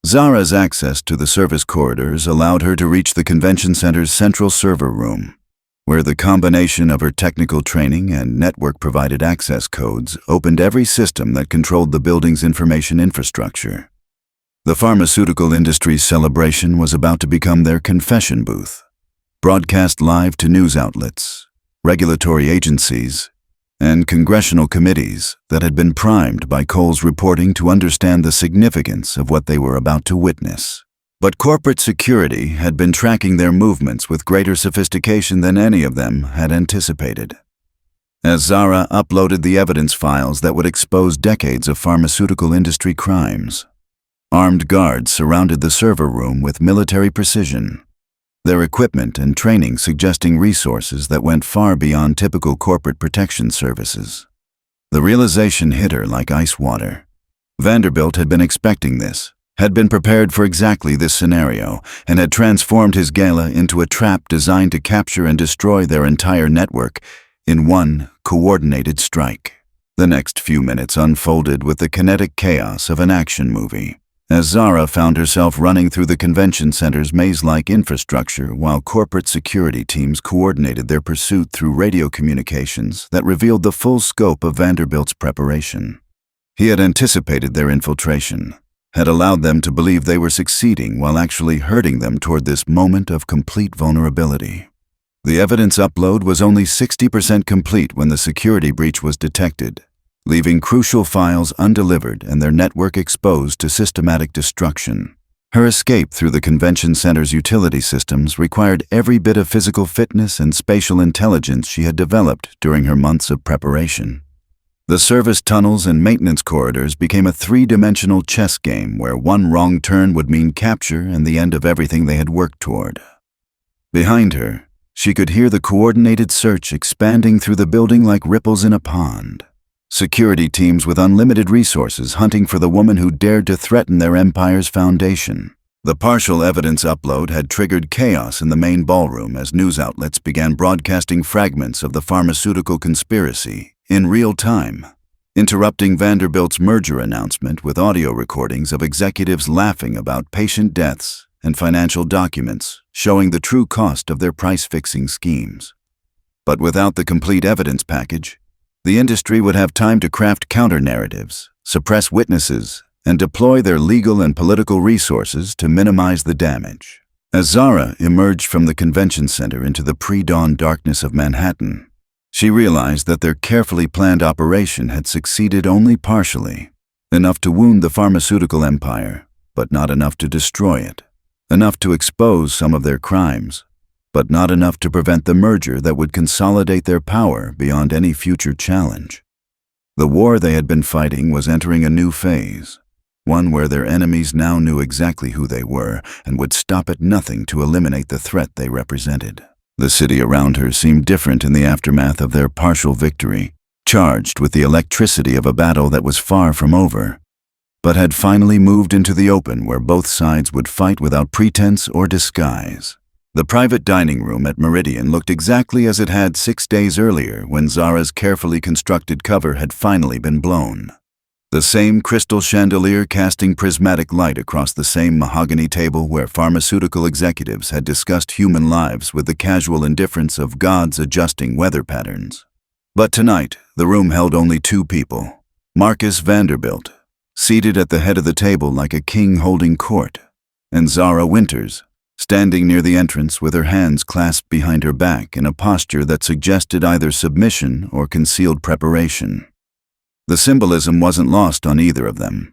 Zara's access to the service corridors allowed her to reach the convention center's central server room, where the combination of her technical training and network-provided access codes opened every system that controlled the building's information infrastructure. The pharmaceutical industry's celebration was about to become their confession booth, broadcast live to news outlets, regulatory agencies, and congressional committees that had been primed by Cole's reporting to understand the significance of what they were about to witness. But corporate security had been tracking their movements with greater sophistication than any of them had anticipated. As Zara uploaded the evidence files that would expose decades of pharmaceutical industry crimes, armed guards surrounded the server room with military precision, their equipment and training suggesting resources that went far beyond typical corporate protection services. The realization hit her like ice water. Vanderbilt had been expecting this, had been prepared for exactly this scenario, and had transformed his gala into a trap designed to capture and destroy their entire network in one coordinated strike. The next few minutes unfolded with the kinetic chaos of an action movie, as Zara found herself running through the convention center's maze-like infrastructure while corporate security teams coordinated their pursuit through radio communications that revealed the full scope of Vanderbilt's preparation. He had anticipated their infiltration, had allowed them to believe they were succeeding while actually hurting them toward this moment of complete vulnerability. The evidence upload was only 60% complete when the security breach was detected, leaving crucial files undelivered and their network exposed to systematic destruction. Her escape through the convention center's utility systems required every bit of physical fitness and spatial intelligence she had developed during her months of preparation. The service tunnels and maintenance corridors became a three-dimensional chess game where one wrong turn would mean capture and the end of everything they had worked toward. Behind her, she could hear the coordinated search expanding through the building like ripples in a pond. Security teams with unlimited resources hunting for the woman who dared to threaten their empire's foundation. The partial evidence upload had triggered chaos in the main ballroom as news outlets began broadcasting fragments of the pharmaceutical conspiracy in real time, interrupting Vanderbilt's merger announcement with audio recordings of executives laughing about patient deaths and financial documents showing the true cost of their price-fixing schemes. But without the complete evidence package, the industry would have time to craft counter-narratives, suppress witnesses, and deploy their legal and political resources to minimize the damage. As Zara emerged from the convention center into the pre-dawn darkness of Manhattan, she realized that their carefully planned operation had succeeded only partially, enough to wound the pharmaceutical empire, but not enough to destroy it, enough to expose some of their crimes, but not enough to prevent the merger that would consolidate their power beyond any future challenge. The war they had been fighting was entering a new phase, one where their enemies now knew exactly who they were and would stop at nothing to eliminate the threat they represented. The city around her seemed different in the aftermath of their partial victory, charged with the electricity of a battle that was far from over, but had finally moved into the open where both sides would fight without pretense or disguise. The private dining room at Meridian looked exactly as it had 6 days earlier when Zara's carefully constructed cover had finally been blown. The same crystal chandelier casting prismatic light across the same mahogany table where pharmaceutical executives had discussed human lives with the casual indifference of gods adjusting weather patterns. But tonight, the room held only 2 people. Marcus Vanderbilt, seated at the head of the table like a king holding court, and Zara Winters, standing near the entrance with her hands clasped behind her back in a posture that suggested either submission or concealed preparation. The symbolism wasn't lost on either of them.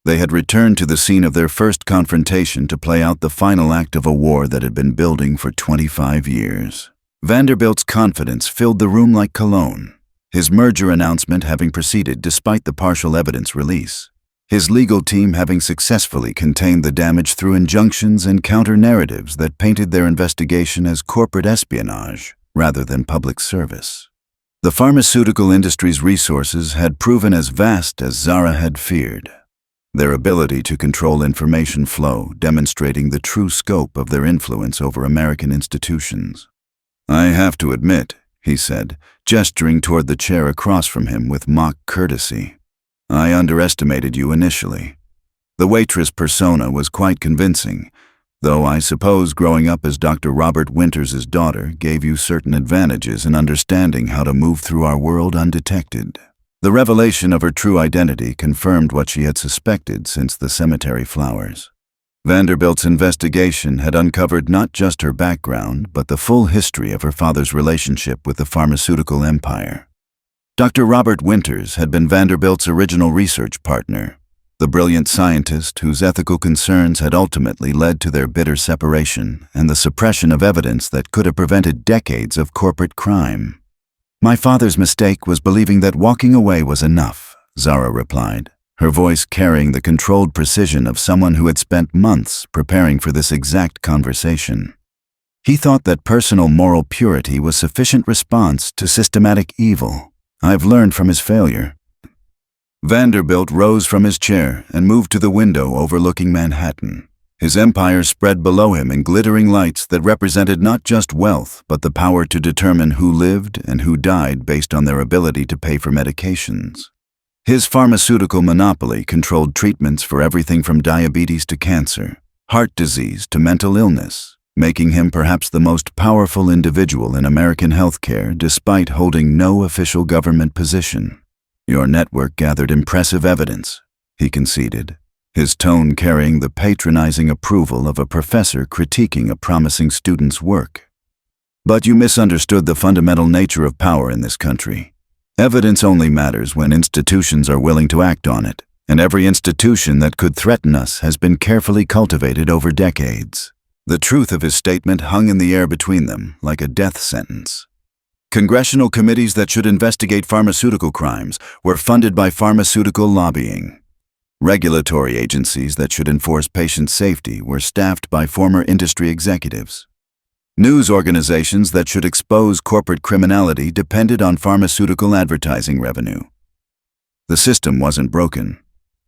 They had returned to the scene of their first confrontation to play out the final act of a war that had been building for 25 years. Vanderbilt's confidence filled the room like cologne, his merger announcement having proceeded despite the partial evidence release, his legal team having successfully contained the damage through injunctions and counter-narratives that painted their investigation as corporate espionage rather than public service. The pharmaceutical industry's resources had proven as vast as Zara had feared, their ability to control information flow demonstrating the true scope of their influence over American institutions. "I have to admit," he said, gesturing toward the chair across from him with mock courtesy, "I underestimated you initially. The Waitress persona was quite convincing, though I suppose growing up as Dr. Robert Winters' daughter gave you certain advantages in understanding how to move through our world undetected." The revelation of her true identity confirmed what she had suspected since the cemetery flowers. Vanderbilt's investigation had uncovered not just her background, but the full history of her father's relationship with the pharmaceutical empire. Dr. Robert Winters had been Vanderbilt's original research partner, the brilliant scientist whose ethical concerns had ultimately led to their bitter separation and the suppression of evidence that could have prevented decades of corporate crime. "My father's mistake was believing that walking away was enough," Zara replied, her voice carrying the controlled precision of someone who had spent months preparing for this exact conversation. "He thought that personal moral purity was sufficient response to systematic evil. I've learned from his failure." Vanderbilt rose from his chair and moved to the window overlooking Manhattan. His empire spread below him in glittering lights that represented not just wealth, but the power to determine who lived and who died based on their ability to pay for medications. His pharmaceutical monopoly controlled treatments for everything from diabetes to cancer, heart disease to mental illness, making him perhaps the most powerful individual in American healthcare despite holding no official government position. "Your network gathered impressive evidence," he conceded, his tone carrying the patronizing approval of a professor critiquing a promising student's work. "But you misunderstood the fundamental nature of power in this country. Evidence only matters when institutions are willing to act on it, and every institution that could threaten us has been carefully cultivated over decades." The truth of his statement hung in the air between them, like a death sentence. Congressional committees that should investigate pharmaceutical crimes were funded by pharmaceutical lobbying. Regulatory agencies that should enforce patient safety were staffed by former industry executives. News organizations that should expose corporate criminality depended on pharmaceutical advertising revenue. The system wasn't broken.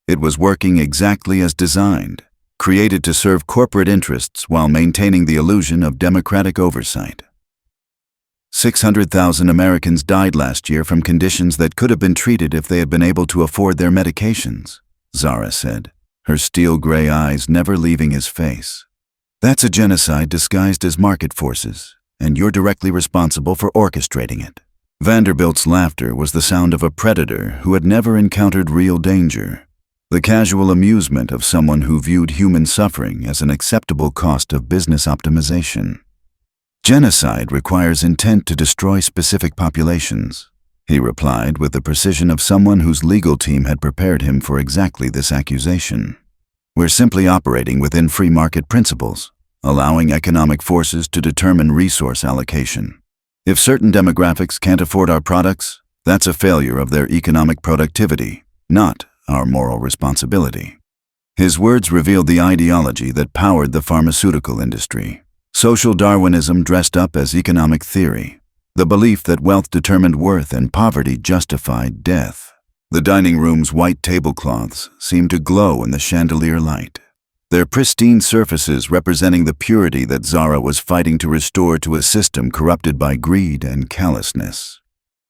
It was working exactly as designed, created to serve corporate interests while maintaining the illusion of democratic oversight. 600,000 Americans died last year from conditions that could have been treated if they had been able to afford their medications, Zara said, her steel-gray eyes never leaving his face. "That's a genocide disguised as market forces, and you're directly responsible for orchestrating it." Vanderbilt's laughter was the sound of a predator who had never encountered real danger, the casual amusement of someone who viewed human suffering as an acceptable cost of business optimization. "Genocide requires intent to destroy specific populations," he replied with the precision of someone whose legal team had prepared him for exactly this accusation. "We're simply operating within free market principles, allowing economic forces to determine resource allocation. If certain demographics can't afford our products, that's a failure of their economic productivity, not our moral responsibility." His words revealed the ideology that powered the pharmaceutical industry. Social Darwinism dressed up as economic theory, the belief that wealth determined worth and poverty justified death. The dining room's white tablecloths seemed to glow in the chandelier light. their pristine surfaces representing the purity that Zara was fighting to restore to a system corrupted by greed and callousness.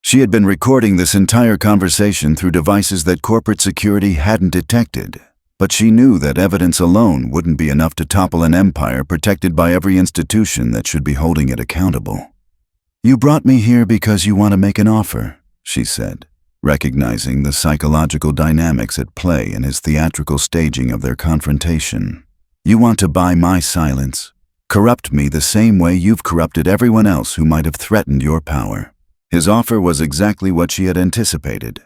She had been recording this entire conversation through devices that corporate security hadn't detected, but she knew that evidence alone wouldn't be enough to topple an empire protected by every institution that should be holding it accountable. "You brought me here because you want to make an offer," she said, recognizing the psychological dynamics at play in his theatrical staging of their confrontation. "You want to buy my silence, corrupt me the same way you've corrupted everyone else who might have threatened your power." His offer was exactly what she had anticipated.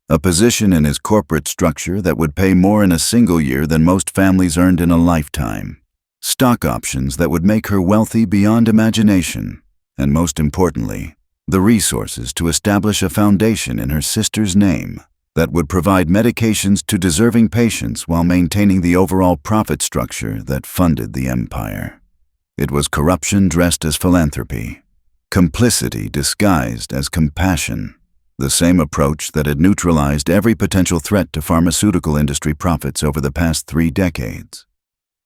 A position in his corporate structure that would pay more in a single year than most families earned in a lifetime. Stock options that would make her wealthy beyond imagination. And most importantly, the resources to establish a foundation in her sister's name that would provide medications to deserving patients while maintaining the overall profit structure that funded the empire. It was corruption dressed as philanthropy. Complicity disguised as compassion, the same approach that had neutralized every potential threat to pharmaceutical industry profits over the past 3 decades.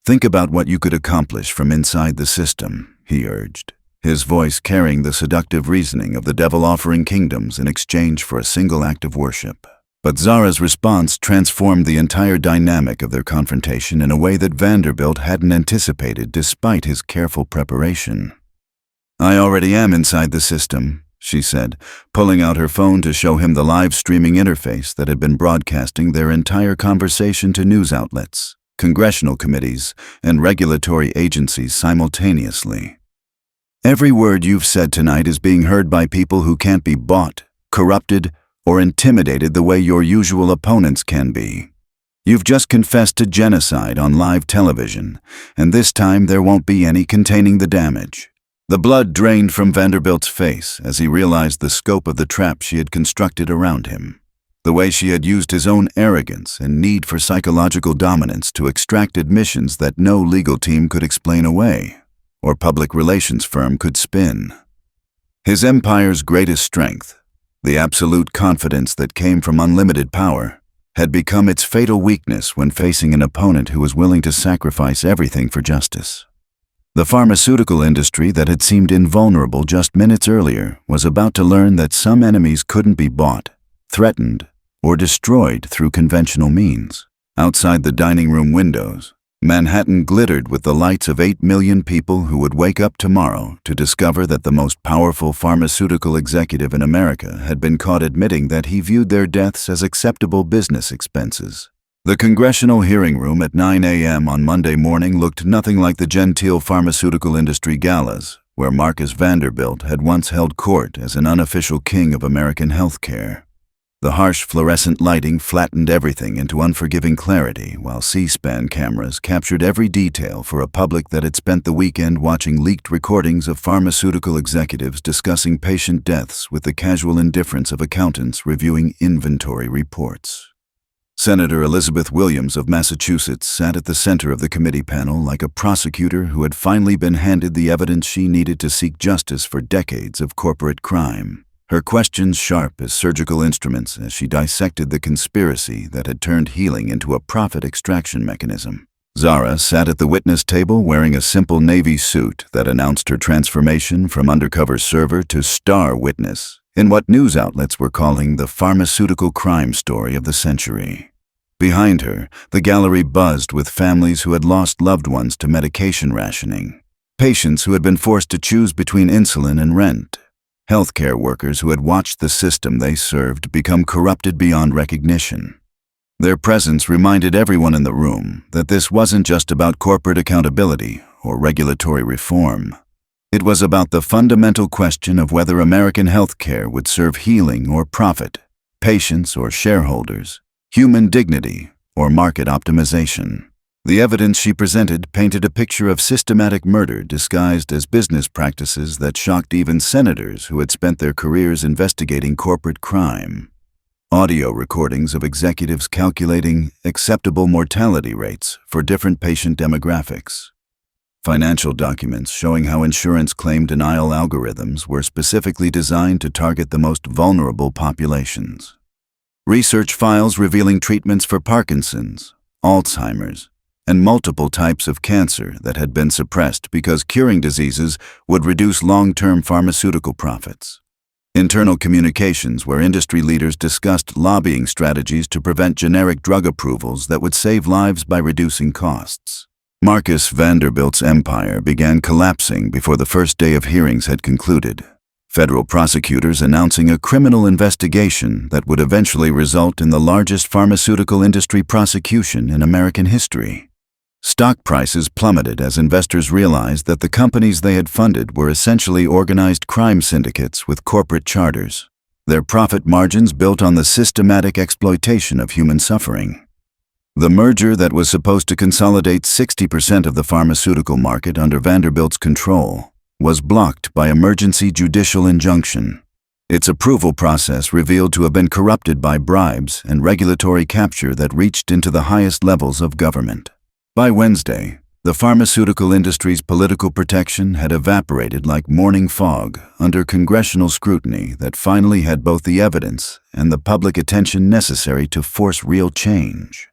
"Think about what you could accomplish from inside the system," he urged, his voice carrying the seductive reasoning of the devil offering kingdoms in exchange for a single act of worship. But Zara's response transformed the entire dynamic of their confrontation in a way that Vanderbilt hadn't anticipated despite his careful preparation. "I already am inside the system," she said, pulling out her phone to show him the live streaming interface that had been broadcasting their entire conversation to news outlets, congressional committees, and regulatory agencies simultaneously. "Every word you've said tonight is being heard by people who can't be bought, corrupted, or intimidated the way your usual opponents can be. You've just confessed to genocide on live television, and this time there won't be any containing the damage." The blood drained from Vanderbilt's face as he realized the scope of the trap she had constructed around him. The way she had used his own arrogance and need for psychological dominance to extract admissions that no legal team could explain away, or public relations firm could spin. His empire's greatest strength, the absolute confidence that came from unlimited power, had become its fatal weakness when facing an opponent who was willing to sacrifice everything for justice. The pharmaceutical industry that had seemed invulnerable just minutes earlier was about to learn that some enemies couldn't be bought, threatened, or destroyed through conventional means. Outside the dining room windows, Manhattan glittered with the lights of 8 million people who would wake up tomorrow to discover that the most powerful pharmaceutical executive in America had been caught admitting that he viewed their deaths as acceptable business expenses. The congressional hearing room at 9 a.m. on Monday morning looked nothing like the genteel pharmaceutical industry galas, where Marcus Vanderbilt had once held court as an unofficial king of American healthcare. The harsh fluorescent lighting flattened everything into unforgiving clarity, while C-SPAN cameras captured every detail for a public that had spent the weekend watching leaked recordings of pharmaceutical executives discussing patient deaths with the casual indifference of accountants reviewing inventory reports. Senator Elizabeth Williams of Massachusetts sat at the center of the committee panel like a prosecutor who had finally been handed the evidence she needed to seek justice for decades of corporate crime. Her questions sharp as surgical instruments as she dissected the conspiracy that had turned healing into a profit extraction mechanism. Zara sat at the witness table wearing a simple navy suit that announced her transformation from undercover server to star witness in what news outlets were calling the pharmaceutical crime story of the century. Behind her, the gallery buzzed with families who had lost loved ones to medication rationing, patients who had been forced to choose between insulin and rent, healthcare workers who had watched the system they served become corrupted beyond recognition. Their presence reminded everyone in the room that this wasn't just about corporate accountability or regulatory reform. It was about the fundamental question of whether American healthcare would serve healing or profit, patients or shareholders, human dignity or market optimization. The evidence she presented painted a picture of systematic murder disguised as business practices that shocked even senators who had spent their careers investigating corporate crime. Audio recordings of executives calculating acceptable mortality rates for different patient demographics. Financial documents showing how insurance claim denial algorithms were specifically designed to target the most vulnerable populations. Research files revealing treatments for Parkinson's, Alzheimer's, and multiple types of cancer that had been suppressed because curing diseases would reduce long-term pharmaceutical profits. Internal communications where industry leaders discussed lobbying strategies to prevent generic drug approvals that would save lives by reducing costs. Marcus Vanderbilt's empire began collapsing before the first day of hearings had concluded. Federal prosecutors announcing a criminal investigation that would eventually result in the largest pharmaceutical industry prosecution in American history. Stock prices plummeted as investors realized that the companies they had funded were essentially organized crime syndicates with corporate charters, their profit margins built on the systematic exploitation of human suffering. The merger that was supposed to consolidate 60% of the pharmaceutical market under Vanderbilt's control was blocked by emergency judicial injunction. Its approval process revealed to have been corrupted by bribes and regulatory capture that reached into the highest levels of government. By Wednesday, the pharmaceutical industry's political protection had evaporated like morning fog under congressional scrutiny that finally had both the evidence and the public attention necessary to force real change.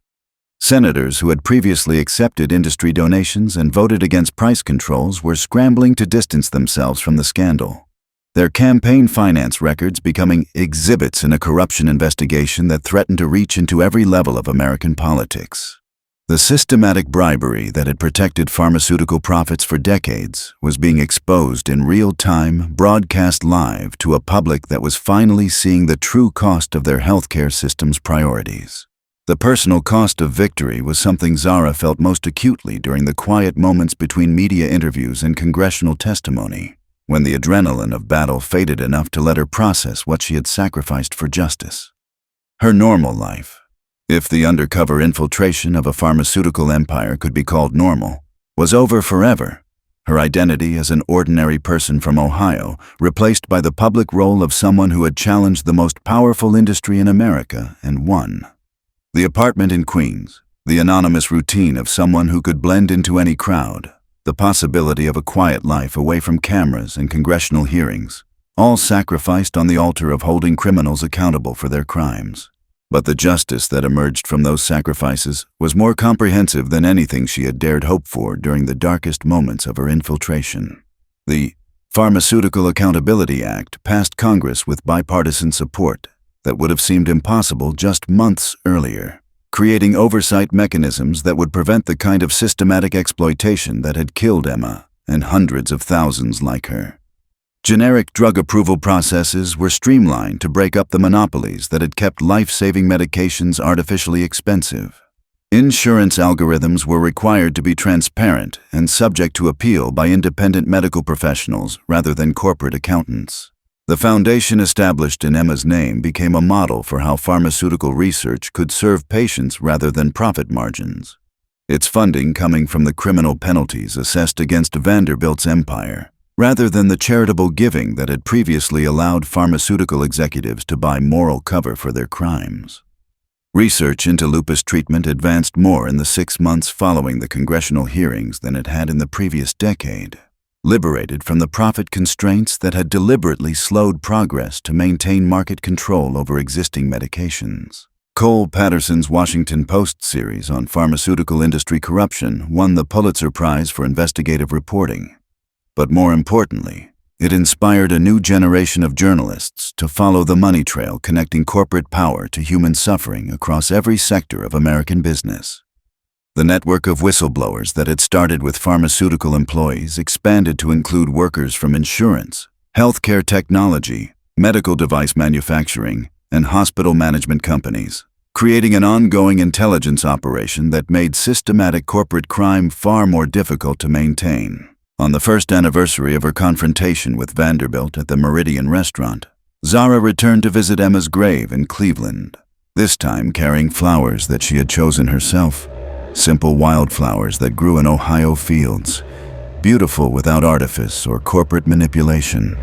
Senators who had previously accepted industry donations and voted against price controls were scrambling to distance themselves from the scandal, their campaign finance records becoming exhibits in a corruption investigation that threatened to reach into every level of American politics. The systematic bribery that had protected pharmaceutical profits for decades was being exposed in real time, broadcast live to a public that was finally seeing the true cost of their healthcare system's priorities. The personal cost of victory was something Zara felt most acutely during the quiet moments between media interviews and congressional testimony, when the adrenaline of battle faded enough to let her process what she had sacrificed for justice. Her normal life, if the undercover infiltration of a pharmaceutical empire could be called normal, was over forever. Her identity as an ordinary person from Ohio, replaced by the public role of someone who had challenged the most powerful industry in America and won. The apartment in Queens, the anonymous routine of someone who could blend into any crowd, the possibility of a quiet life away from cameras and congressional hearings, all sacrificed on the altar of holding criminals accountable for their crimes. But the justice that emerged from those sacrifices was more comprehensive than anything she had dared hope for during the darkest moments of her infiltration. The Pharmaceutical Accountability Act passed Congress with bipartisan support that would have seemed impossible just months earlier, creating oversight mechanisms that would prevent the kind of systematic exploitation that had killed Emma and hundreds of thousands like her. Generic drug approval processes were streamlined to break up the monopolies that had kept life-saving medications artificially expensive. Insurance algorithms were required to be transparent and subject to appeal by independent medical professionals rather than corporate accountants. The foundation established in Emma's name became a model for how pharmaceutical research could serve patients rather than profit margins. Its funding coming from the criminal penalties assessed against Vanderbilt's empire, rather than the charitable giving that had previously allowed pharmaceutical executives to buy moral cover for their crimes. Research into lupus treatment advanced more in the 6 months following the congressional hearings than it had in the previous decade, liberated from the profit constraints that had deliberately slowed progress to maintain market control over existing medications. Cole Patterson's Washington Post series on pharmaceutical industry corruption won the Pulitzer Prize for investigative reporting. But more importantly, it inspired a new generation of journalists to follow the money trail connecting corporate power to human suffering across every sector of American business. The network of whistleblowers that had started with pharmaceutical employees expanded to include workers from insurance, healthcare technology, medical device manufacturing, and hospital management companies, creating an ongoing intelligence operation that made systematic corporate crime far more difficult to maintain. On the first anniversary of her confrontation with Vanderbilt at the Meridian restaurant, Zara returned to visit Emma's grave in Cleveland, this time carrying flowers that she had chosen herself, simple wildflowers that grew in Ohio fields, beautiful without artifice or corporate manipulation.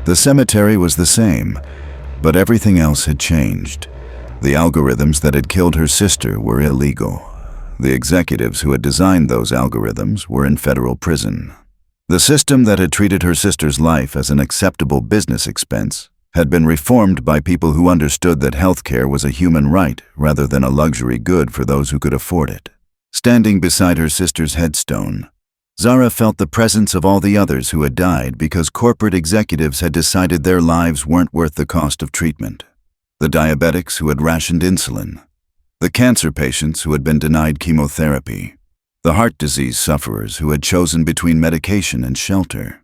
The cemetery was the same, but everything else had changed. The algorithms that had killed her sister were illegal. The executives who had designed those algorithms were in federal prison. The system that had treated her sister's life as an acceptable business expense had been reformed by people who understood that healthcare was a human right rather than a luxury good for those who could afford it. Standing beside her sister's headstone, Zara felt the presence of all the others who had died because corporate executives had decided their lives weren't worth the cost of treatment. The diabetics who had rationed insulin, the cancer patients who had been denied chemotherapy, the heart disease sufferers who had chosen between medication and shelter.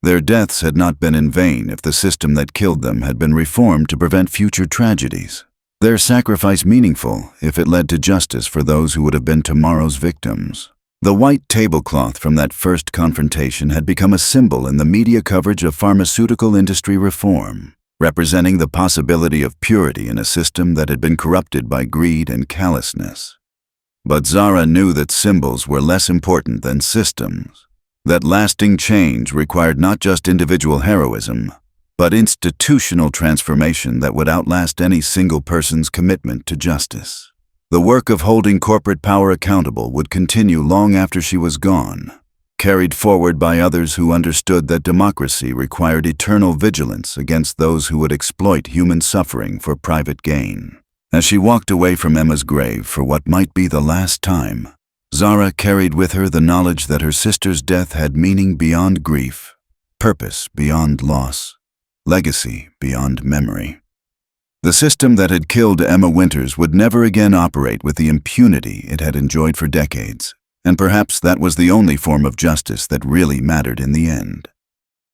Their deaths had not been in vain if the system that killed them had been reformed to prevent future tragedies. Their sacrifice meaningful if it led to justice for those who would have been tomorrow's victims. The white tablecloth from that first confrontation had become a symbol in the media coverage of pharmaceutical industry reform, representing the possibility of purity in a system that had been corrupted by greed and callousness. But Zara knew that symbols were less important than systems, that lasting change required not just individual heroism, but institutional transformation that would outlast any single person's commitment to justice. The work of holding corporate power accountable would continue long after she was gone, carried forward by others who understood that democracy required eternal vigilance against those who would exploit human suffering for private gain. As she walked away from Emma's grave for what might be the last time, Zara carried with her the knowledge that her sister's death had meaning beyond grief, purpose beyond loss, legacy beyond memory. The system that had killed Emma Winters would never again operate with the impunity it had enjoyed for decades, and perhaps that was the only form of justice that really mattered in the end.